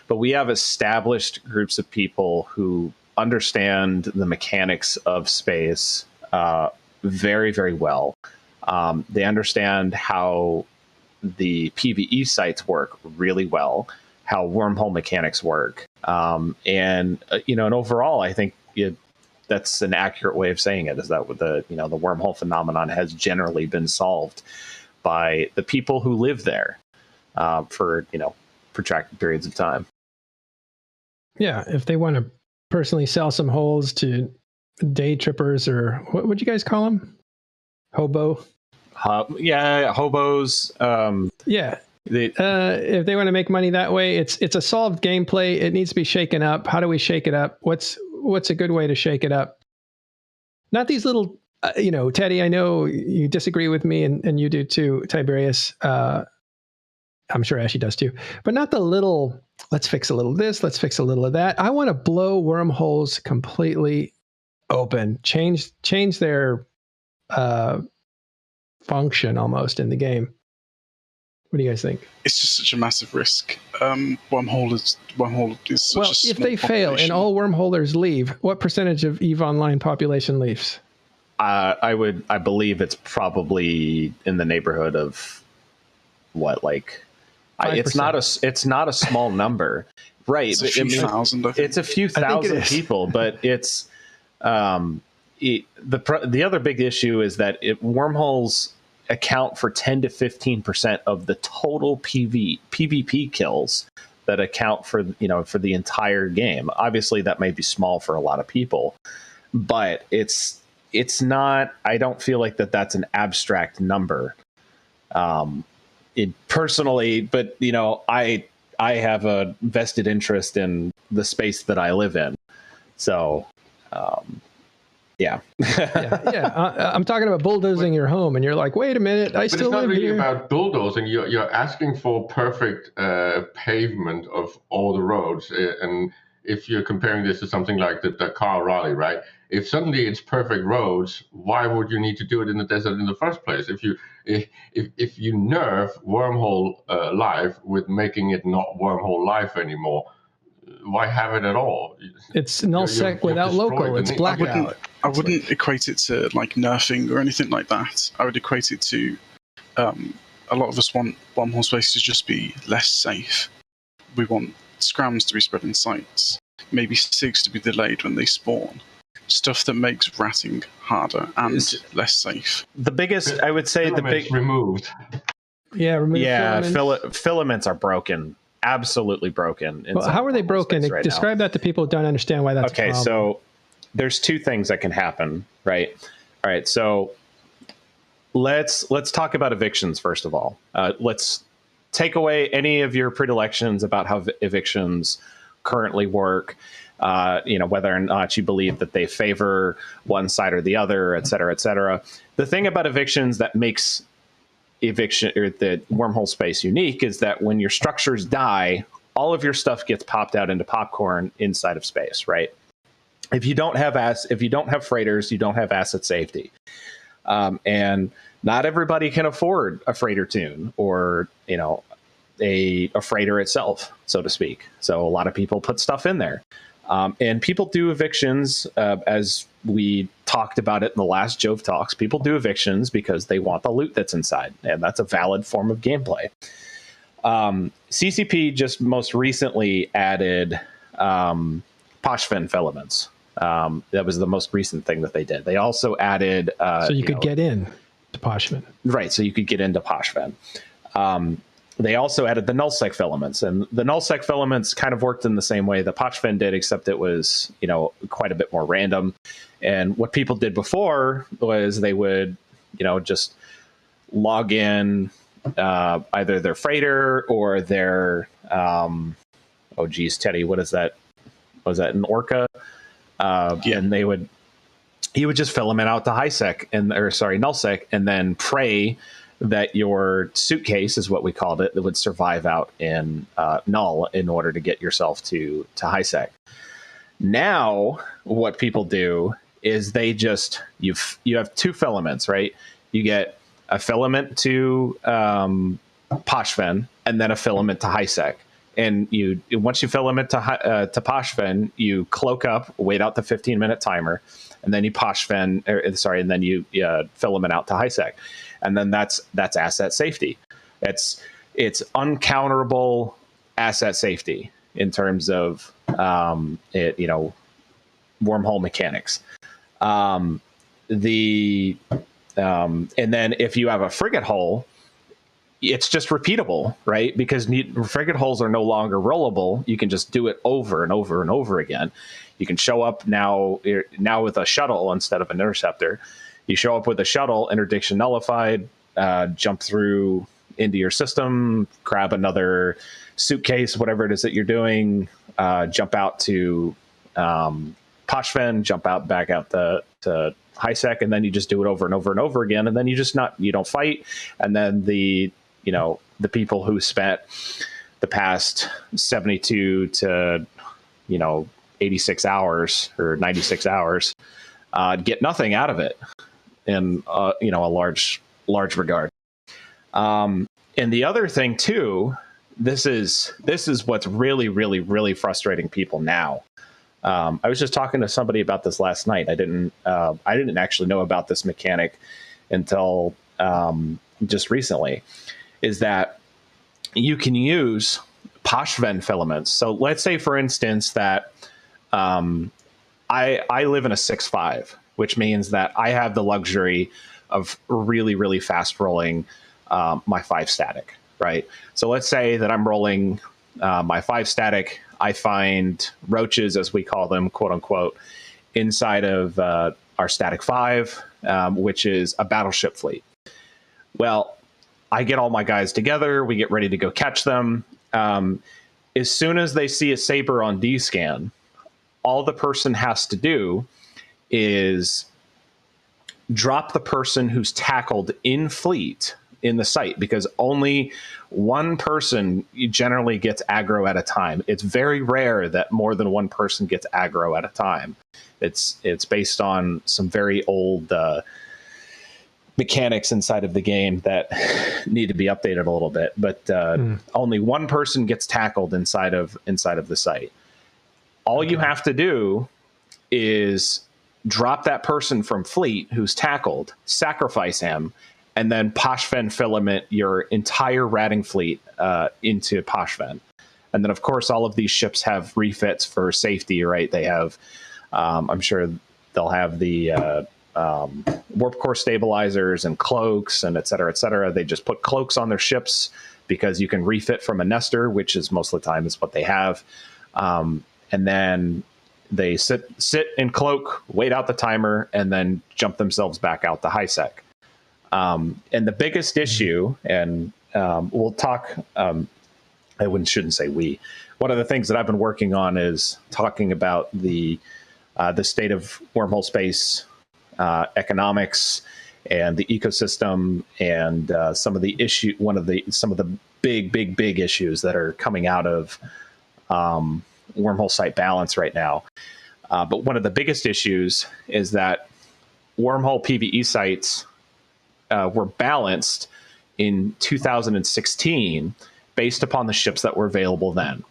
But we have established groups of people who understand the mechanics of space very, very well. They understand how the PvE sites work really well, how wormhole mechanics work, and overall, I think that's an accurate way of saying it. Is that the wormhole phenomenon has generally been solved by the people who live there for protracted periods of time. Yeah, if they want to personally sell some holes to day trippers, or what would you guys call them? Hobo. Hobos. If they want to make money that way, it's a solved gameplay. It needs to be shaken up. How do we shake it up? What's a good way to shake it up? Not these little, Teddy, I know you disagree with me, and you do too, Tiberius. I'm sure Ashley does too, but not the little, let's fix a little of this, let's fix a little of that. I want to blow wormholes completely open, change their function almost in the game. What do you guys think? It's just such a massive risk. Wormhole is such well, a small if they fail population. and all wormholers leave, what percentage of EVE Online population leaves? I believe it's probably in the neighborhood of what, like 5%. It's not a small number, right? It's a few thousand. I think. It's a few thousand people, but it's the other big issue is that wormholes account for 10 to 15% of the total PvP kills that account for the entire game. Obviously, that may be small for a lot of people, but it's not. I don't feel like that's an abstract number. Personally, but I have a vested interest in the space that I live in, so. Yeah. I'm talking about bulldozing your home, and you're like, wait a minute, I still live here. But it's not really about bulldozing. You're asking for perfect pavement of all the roads, and if you're comparing this to something like the Dakar Rally, right? If suddenly it's perfect roads, why would you need to do it in the desert in the first place? If you nerf wormhole life with making it not wormhole life anymore, why have it at all? It's nullsec without local. It's blackout. I wouldn't equate it to like nerfing or anything like that. I would equate it to a lot of us want wormhole space to just be less safe. We want scrams to be spread in sites, maybe SIGs to be delayed when they spawn. Stuff that makes ratting harder and less safe. The biggest, I would say, removed. Yeah, filaments are broken. Absolutely broken. Well, how are they broken? Describe that to people who don't understand why that's okay. So there's two things that can happen, right? All right. So let's talk about evictions first of all. Let's take away any of your predilections about how evictions currently work. Whether or not you believe that they favor one side or the other, et cetera, et cetera. The thing about evictions that makes eviction or the wormhole space unique is that when your structures die, all of your stuff gets popped out into popcorn inside of space, right? If you don't have freighters, you don't have asset safety, and not everybody can afford a freighter tune or a freighter itself, so to speak. So a lot of people put stuff in there, and people do evictions as we talked about it in the last Jove Talks. People do evictions because they want the loot that's inside, and that's a valid form of gameplay. CCP just most recently added Pochven filaments. That was the most recent thing that they did. They also added... so you could get in to Pochven. Right, so you could get into Pochven. They also added the nullsec filaments, and the nullsec filaments kind of worked in the same way that Pochven did, except it was, quite a bit more random. And what people did before was they would, just log in either their freighter or their, oh geez, Teddy, what is that? Was that an Orca? And he would just filament out to nullsec, and then pray that your suitcase, is what we called it, that would survive out in null in order to get yourself to highsec. Now, what people do is they just, you have two filaments, right? You get a filament to Pochven and then a filament to highsec. And once you filament to Pochven, you cloak up, wait out the 15-minute timer, and then you and then you filament out to highsec. And then that's asset safety. It's uncounterable asset safety in terms of wormhole mechanics. And then if you have a frigate hull, it's just repeatable, right? Because frigate hulls are no longer rollable. You can just do it over and over and over again. You can show up now with a shuttle instead of an interceptor. You show up with a shuttle, interdiction nullified, jump through into your system, grab another suitcase, whatever it is that you're doing, jump out to Pochven, jump out back out to highsec, and then you just do it over and over and over again, and then you don't fight, and then the people who spent the past 72 to 86 hours or 96 hours get nothing out of it in a large regard. And the other thing too, this is what's really, really, really frustrating people now. I was just talking to somebody about this last night. I didn't actually know about this mechanic until just recently, is that you can use Pochven filaments. So let's say, for instance, that I live in a 6.5, which means that I have the luxury of really, really fast rolling my 5 static, right? So let's say that I'm rolling my 5 static. I find roaches, as we call them, quote unquote, inside of our static 5, which is a battleship fleet. Well, I get all my guys together. We get ready to go catch them. As soon as they see a Saber on D-scan, all the person has to do is drop the person who's tackled in fleet in the site, because only one person generally gets aggro at a time. It's very rare that more than one person gets aggro at a time. It's based on some very old mechanics inside of the game that need to be updated a little bit, but only one person gets tackled inside of the site. All you have to do is drop that person from fleet who's tackled, sacrifice him, and then Pochven filament your entire ratting fleet into Pochven. And then, of course, all of these ships have refits for safety, right? They have, I'm sure they'll have the warp core stabilizers and cloaks and et cetera, et cetera. They just put cloaks on their ships because you can refit from a Nestor, which is most of the time is what they have. And then they sit in cloak, wait out the timer, and then jump themselves back out to highsec. And the biggest issue, and we'll talk, shouldn't say we. One of the things that I've been working on is talking about the state of wormhole space economics and the ecosystem, and some of the big issues that are coming out of wormhole site balance right now. But one of the biggest issues is that wormhole PvE sites were balanced in 2016 based upon the ships that were available then.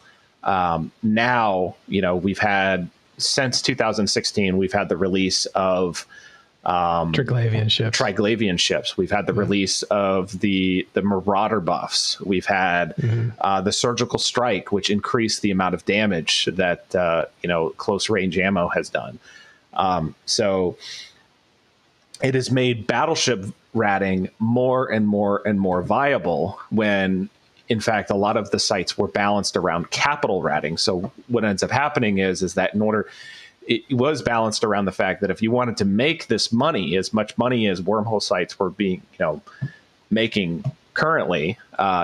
Now, we've had since 2016, we've had the release of Triglavian ships. We've had the release of the Marauder buffs. We've had the Surgical Strike, which increased the amount of damage that close range ammo has done. So it has made battleship ratting more and more and more viable when, in fact, a lot of the sites were balanced around capital ratting. So what ends up happening is that it was balanced around the fact that if you wanted to make this money, as much money as wormhole sites were making currently,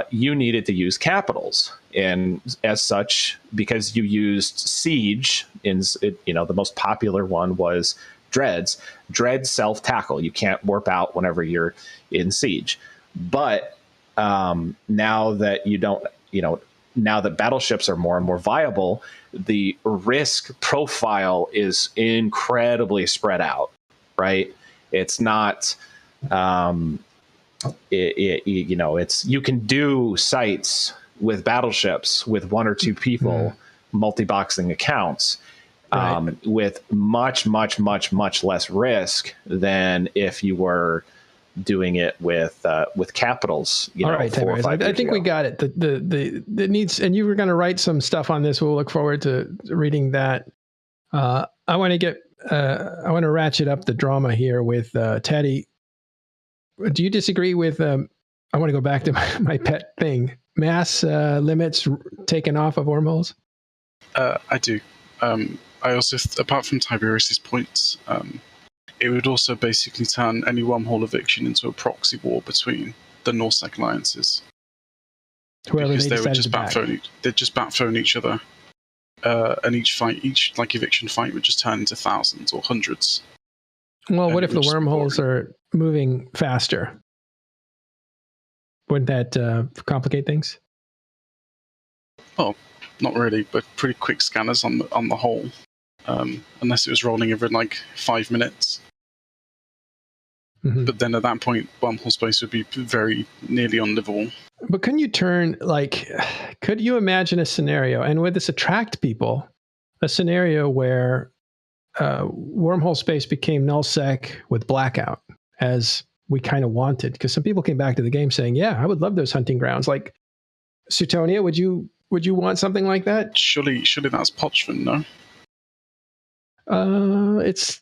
you needed to use capitals. And as such, because you used siege, the most popular one was dreads. Dreads self-tackle. You can't warp out whenever you're in siege. But now that now that battleships are more and more viable, the risk profile is incredibly spread out, right? It's not, it's, you can do sites with battleships with one or two people, multi-boxing accounts, with much, much, much, much less risk than if you were doing it with capitals. All right, I think we got it. The needs, and you were going to write some stuff on this. We'll look forward to reading that. I want to ratchet up the drama here with Teddy. Do you disagree with? I want to go back to my pet thing: mass limits taken off of wormholes. I do. I also, apart from Tiberius's points, it would also basically turn any wormhole eviction into a proxy war between the Nullsec alliances. Because they would just backphone each other, and each eviction fight would just turn into thousands or hundreds. Well, what if the wormholes are moving faster? Wouldn't that complicate things? Oh, not really, but pretty quick scanners on the whole. Unless it was rolling every 5 minutes. But then at that point, wormhole space would be very nearly unlivable. But can you turn, could you imagine a scenario, and would this attract people, a scenario where wormhole space became nullsec with blackout, as we kind of wanted? Because some people came back to the game saying, yeah, I would love those hunting grounds. Like, Suetonia, would you want something like that? Surely that's Pochven, no? It's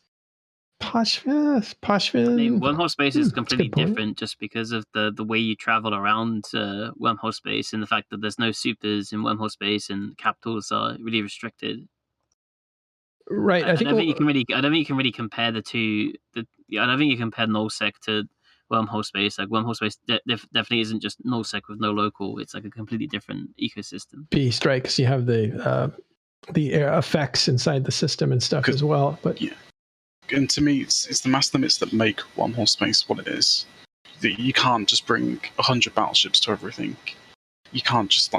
Pochven. I mean, wormhole space is completely different just because of the way you travel around wormhole space, and the fact that there's no supers in wormhole space and capitals are really restricted. Right. I don't think you can really compare the two. I don't think you compare nullsec to wormhole space. Like, wormhole space definitely isn't just nullsec with no local. It's like a completely different ecosystem. Beast, right? Because you have the effects inside the system and stuff as well. But yeah, and to me, it's the mass limits that make wormhole space what it is. You can't just bring 100 battleships to everything. You can't just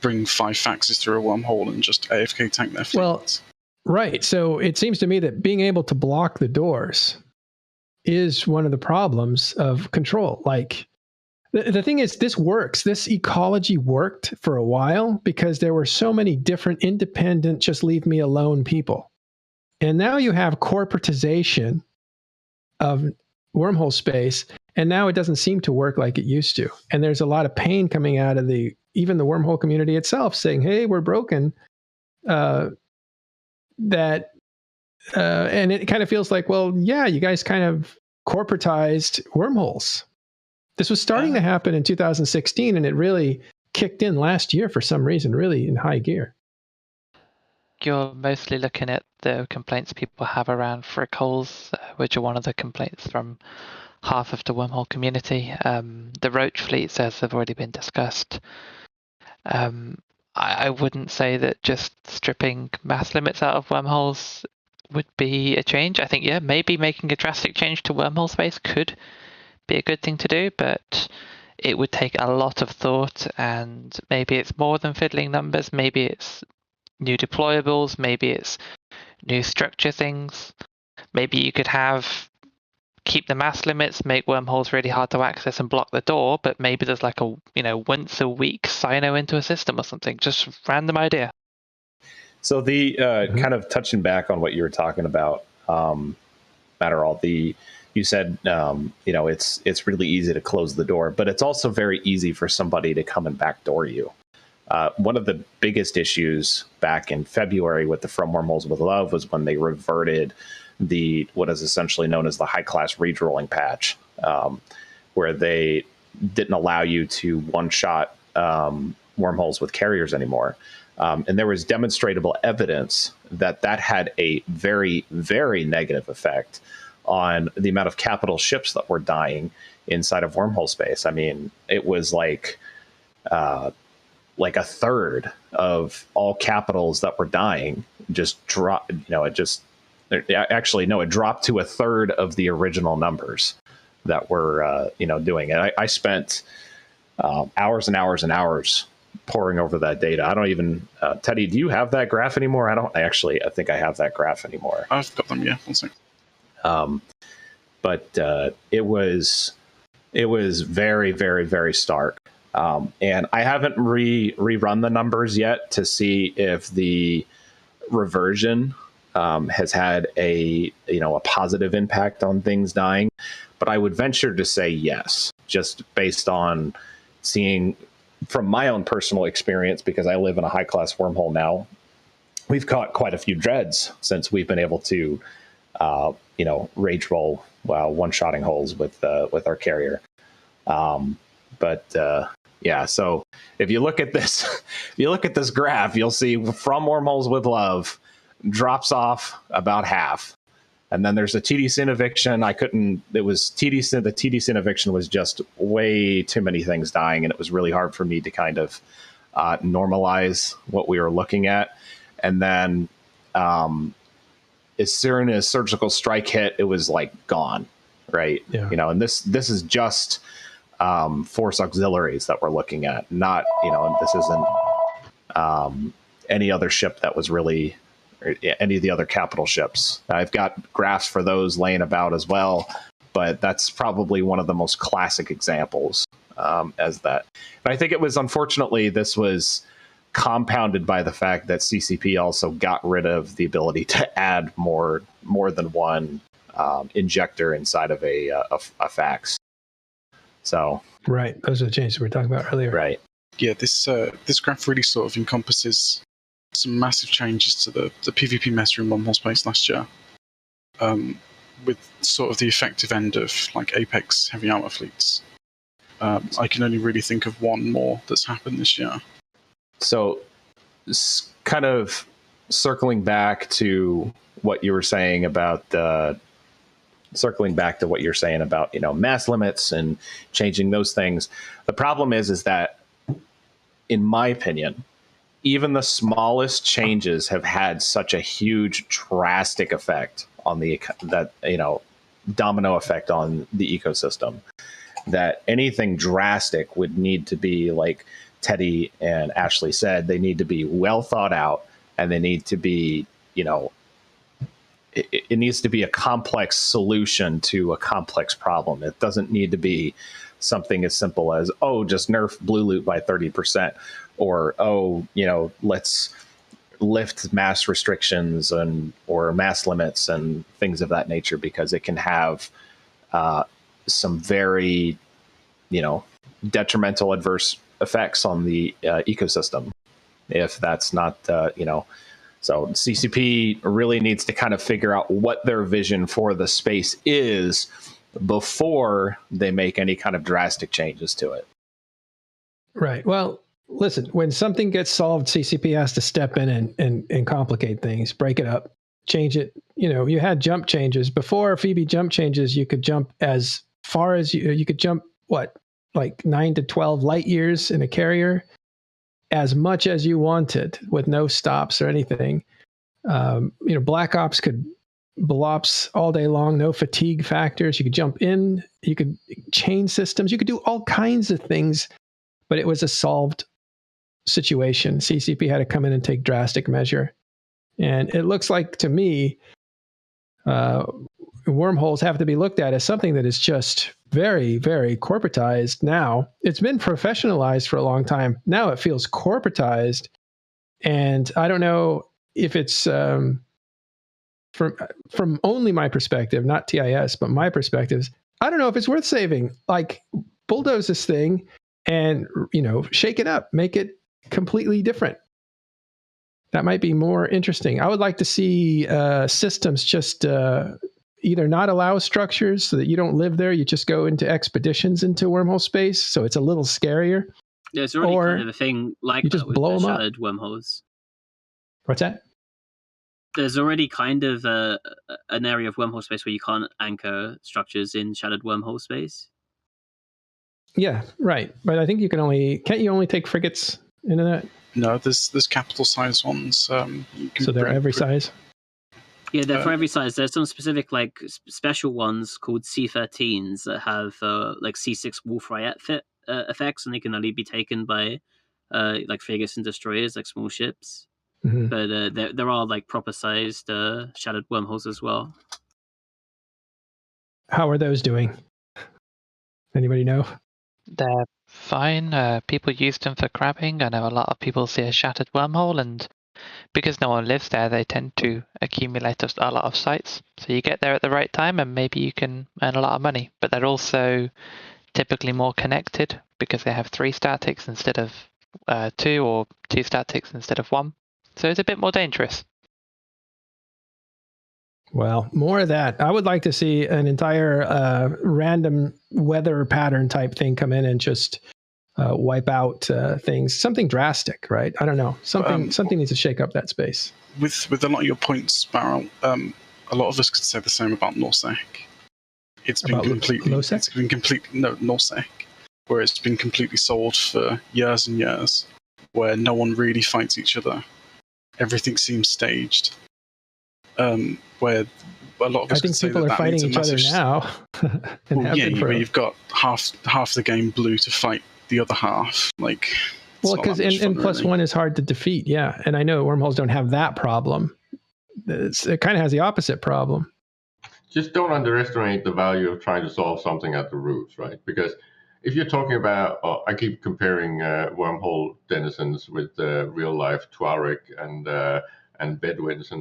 bring 5 faxes through a wormhole and just AFK tank their fleet. Well, right. So it seems to me that being able to block the doors is one of the problems of control. The thing is, this works. This ecology worked for a while because there were so many different independent, just leave me alone people. And now you have corporatization of wormhole space, and now it doesn't seem to work like it used to. And there's a lot of pain coming out of even the wormhole community itself saying, hey, we're broken. And it kind of feels like, well, yeah, you guys kind of corporatized wormholes. This was starting to happen in 2016, and it really kicked in last year for some reason, really in high gear. You're mostly looking at the complaints people have around frick holes, which are one of the complaints from half of the wormhole community. The roach fleets, as have already been discussed. I wouldn't say that just stripping mass limits out of wormholes would be a change. I think, maybe making a drastic change to wormhole space could be a good thing to do, but it would take a lot of thought, and maybe it's more than fiddling numbers. Maybe it's new deployables, maybe it's new structure things. Maybe you could keep the mass limits, make wormholes really hard to access and block the door, but maybe there's a once a week sino into a system or something. Just random idea. So the kind of touching back on what you were talking about, Matterall, you said, it's really easy to close the door, but it's also very easy for somebody to come and backdoor you. One of the biggest issues back in February with the From Wormholes with Love was when they reverted what is essentially known as the high-class rage-rolling patch, where they didn't allow you to one-shot wormholes with carriers anymore. And there was demonstrable evidence that had a very, very negative effect on the amount of capital ships that were dying inside of wormhole space. I mean, it was like a third of all capitals that were dying just dropped. It dropped to a third of the original numbers that were doing it. I spent hours and hours and hours poring over that data. I don't even Teddy, do you have that graph anymore? I think I have that graph anymore. I've got them, yeah. One second. But it was very, very, very stark. And I haven't rerun the numbers yet to see if the reversion has had a positive impact on things dying. But I would venture to say yes, just based on seeing from my own personal experience, because I live in a high-class wormhole now. We've caught quite a few dreads since we've been able to rage roll one-shotting holes with our carrier. So if you look at this graph, you'll see From Wormholes with Love drops off about half. And then there's a TD Sin eviction. The TD Sin eviction was just way too many things dying, and it was really hard for me to kind of normalize what we were looking at. And then as soon as Surgical Strike hit, it was like gone, right? Yeah. And this is just Force Auxiliaries that we're looking at, not, this isn't any other ship that was really, or any of the other capital ships. I've got graphs for those laying about as well, but that's probably one of the most classic examples as that. And I think it was, unfortunately, this was compounded by the fact that CCP also got rid of the ability to add more than one injector inside of a fax. So right, those are the changes we were talking about earlier. Right. Yeah, this graph really sort of encompasses some massive changes to the PvP meta in Wormhole Space last year, with sort of the effective end of like Apex heavy armor fleets. I can only really think of one more that's happened this year. So, kind of circling back to what you were saying about mass limits and changing those things. The problem is that, in my opinion, even the smallest changes have had such a huge drastic effect on domino effect on the ecosystem, that anything drastic would need to be, like Teddy and Ashley said, they need to be well thought out, and they need to be, it needs to be a complex solution to a complex problem. It doesn't need to be something as simple as, just nerf blue loot by 30%, or, let's lift mass restrictions or mass limits and things of that nature, because it can have some very, detrimental adverse effects on the ecosystem if that's not, So CCP really needs to kind of figure out what their vision for the space is before they make any kind of drastic changes to it. Right. Well, listen, when something gets solved, CCP has to step in and complicate things, break it up, change it. You had jump changes. Before Phoebe jump changes, you could jump as far as you could jump, like 9 to 12 light years in a carrier, as much as you wanted with no stops or anything. Black Ops could blops all day long, no fatigue factors. You could jump in, you could chain systems, you could do all kinds of things, but it was a solved situation. CCP had to come in and take drastic measure. And it looks like to me, wormholes have to be looked at as something that is just very, very corporatized now. It's been professionalized for a long time. Now it feels corporatized. And I don't know if it's from only my perspective, not TIS, but my perspectives, I don't know if it's worth saving. Like, bulldoze this thing and, shake it up, make it completely different. That might be more interesting. I would like to see systems just either not allow structures so that you don't live there. You just go into expeditions into wormhole space, so it's a little scarier. Yeah, it's already kind of a thing like you that just with blow the them up. shattered wormholes. What's that? There's already kind of an area of wormhole space where you can't anchor structures in shattered wormhole space. Yeah, right. But I think you can't you only take frigates into that? No, there's capital size ones. So they're every size? Yeah, they're for every size. There's some specific special ones called C13s that have like C6 Wolf Riot effects, and they can only be taken by frigates and destroyers, like small ships. Mm-hmm. But there are like proper sized shattered wormholes as well. How are those doing? Anybody know? They're fine. People use them for crabbing. I know a lot of people see a shattered wormhole, and because no one lives there, they tend to accumulate a lot of sites. So you get there at the right time, and maybe you can earn a lot of money. But they're also typically more connected because they have 3 statics instead of 2, or 2 statics instead of 1. So it's a bit more dangerous. Well, more of that. I would like to see an entire random weather pattern type thing come in and just wipe out things. Something drastic, right? I don't know. Something needs to shake up that space. With a lot of your points, Barrel, a lot of us could say the same about Norsec. It's been Norsec, where it's been completely sold for years and years, where no one really fights each other. Everything seems staged. Where a lot of us could say people are fighting each other now. You've got half the game blue to fight the other half. Because N plus one is hard to defeat. Yeah, and I know wormholes don't have that problem. It kind of has the opposite problem. Just don't underestimate the value of trying to solve something at the roots, right? Because if you're talking about, I keep comparing wormhole denizens with real life Tuareg and Bedouins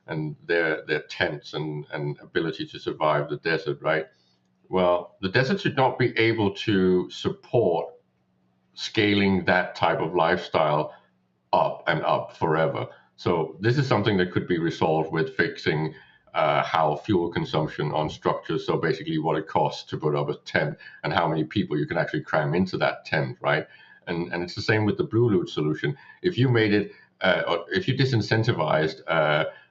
and their tents and ability to survive the desert, right? Well, the desert should not be able to support scaling that type of lifestyle up and up forever. So this is something that could be resolved with fixing how fuel consumption on structures, so basically what it costs to put up a tent and how many people you can actually cram into that tent, right? And it's the same with the blue loot solution. If you made it, or if you disincentivized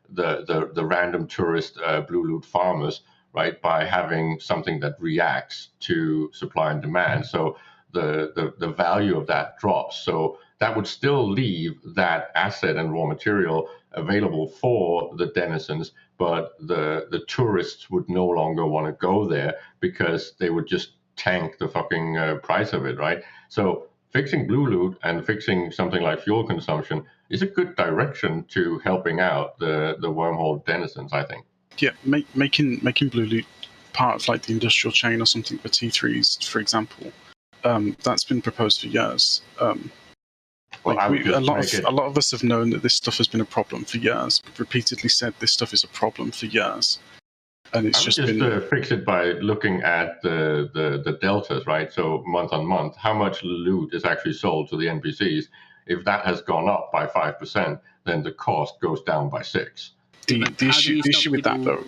the random tourist blue loot farmers, right, by having something that reacts to supply and demand, so the value of that drops. So that would still leave that asset and raw material available for the denizens, but the tourists would no longer want to go there because they would just tank the fucking price of it, right? So fixing blue loot and fixing something like fuel consumption is a good direction to helping out the wormhole denizens, I think. Yeah, making blue loot part of like the industrial chain or something for T3s, for example. That's been proposed for years. A lot of us have known that this stuff has been a problem for years. We've repeatedly said this stuff is a problem for years, and it's just been fix it by looking at the deltas, right? So month on month, how much loot is actually sold to the NPCs? If that has gone up by 5%, then the cost goes down by 6%. The issue with that though.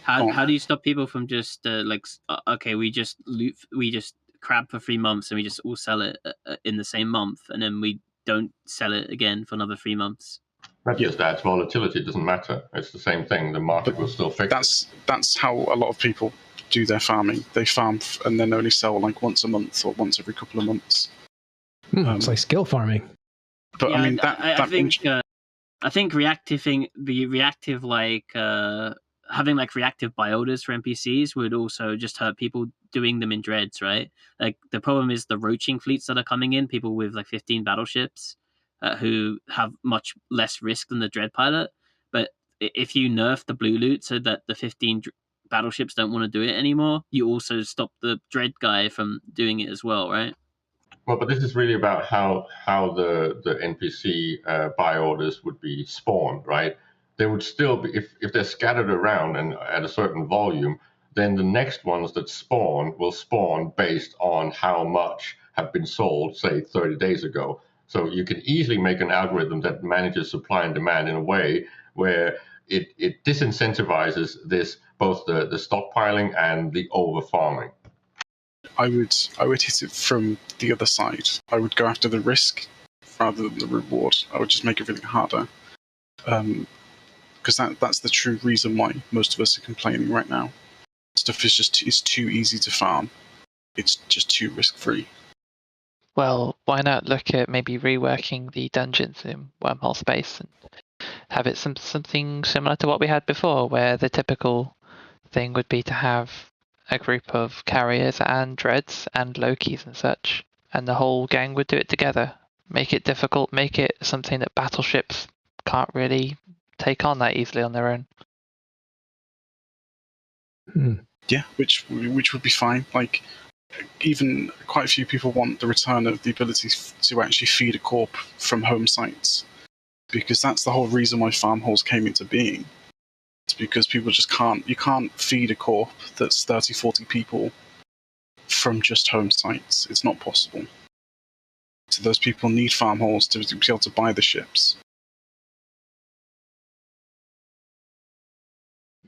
How do you stop people from just we just crab for 3 months and we just all sell it in the same month, and then we don't sell it again for another 3 months? That just adds volatility. It doesn't matter. It's the same thing. The market will still fix it. That's how a lot of people do their farming. They farm and then only sell like once a month or once every couple of months. It's like skill farming. But yeah, I mean, I think having like reactive bioters for NPCs would also just hurt people doing them in dreads, right? Like the problem is the roaching fleets that are coming in, people with like 15 battleships who have much less risk than the dread pilot. But if you nerf the blue loot so that the 15 battleships don't want to do it anymore, you also stop the dread guy from doing it as well, right? Well, but this is really about how the NPC buy orders would be spawned, right? They would still be, if they're scattered around and at a certain volume, then the next ones that spawn will spawn based on how much have been sold, say 30 days ago. So you can easily make an algorithm that manages supply and demand in a way where it disincentivizes this, both the stockpiling and the over farming. I would hit it from the other side. I would go after the risk rather than the reward. I would just make everything harder. Because that's the true reason why most of us are complaining right now. Stuff is too easy to farm. It's just too risk-free. Well, why not look at maybe reworking the dungeons in Wormholes.Space and have it something similar to what we had before, where the typical thing would be to have a group of carriers and dreads and Lokis and such, and the whole gang would do it together. Make it difficult, make it something that battleships can't really take on that easily on their own. Yeah, which would be fine. Like, even quite a few people want the return of the ability to actually feed a corp from home sites, because that's the whole reason why farmholes came into being. It's because people just you can't feed a corp that's 30, 40 people from just home sites. It's not possible. So those people need farmholes to be able to buy the ships.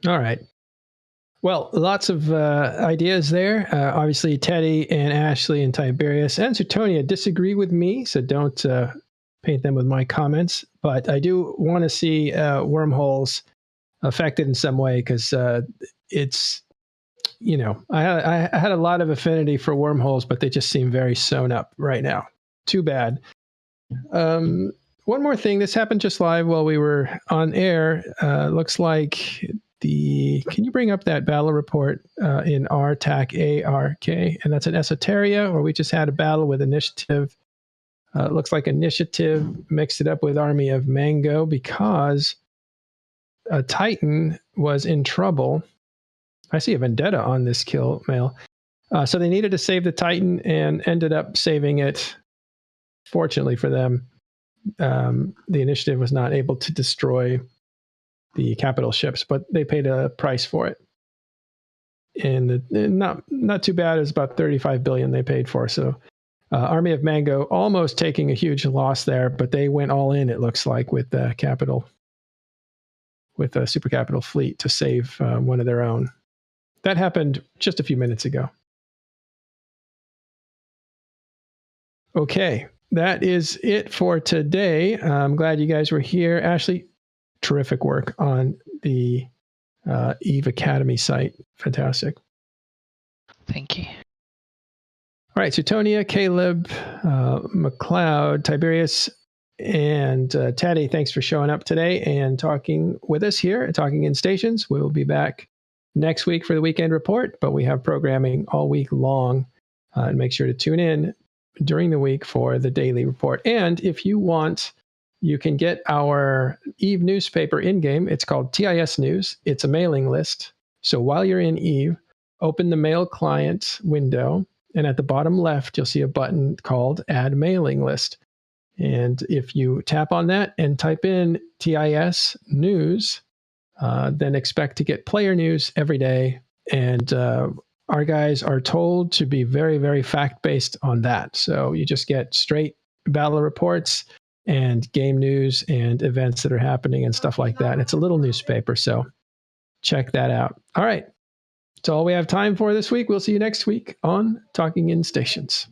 All right. Well, lots of ideas there. Obviously, Teddy and Ashley and Tiberius and Suetonia disagree with me, so don't paint them with my comments. But I do want to see Wormholes affected in some way, because it's, you know, I had a lot of affinity for Wormholes, but they just seem very sewn up right now. Too bad. One more thing. This happened just live while we were on air. Looks like can you bring up that battle report in RTAC ARK? And that's an Esoteria, where we just had a battle with Initiative. It looks like Initiative mixed it up with Army of Mango because a Titan was in trouble. I see a vendetta on this kill mail. So they needed to save the Titan and ended up saving it. Fortunately for them, the Initiative was not able to destroy the capital ships, but they paid a price for it. And not too bad. It was about 35 billion they paid for. So Army of Mango almost taking a huge loss there, but they went all in, it looks like, with the capital, with a super capital fleet to save one of their own. That happened just a few minutes ago. Okay, that is it for today. I'm glad you guys were here. Ashley, terrific work on the EVE Academy site. Fantastic. Thank you. All right, Suetonia, Caleb, McLeod, Tiberius, and Taddy, thanks for showing up today and talking with us here at Talking in Stations. We'll be back next week for the weekend report, but we have programming all week long. And make sure to tune in during the week for the daily report. And if you want, you can get our EVE newspaper in-game. It's called TIS News. It's a mailing list. So while you're in EVE, open the mail client window, and at the bottom left, you'll see a button called Add Mailing List. And if you tap on that and type in TIS News, then expect to get player news every day. And our guys are told to be very, very fact-based on that. So you just get straight battle reports and game news and events that are happening and stuff like that. It's a little newspaper, so check that out. All right. That's all we have time for this week. We'll see you next week on Talking in Stations.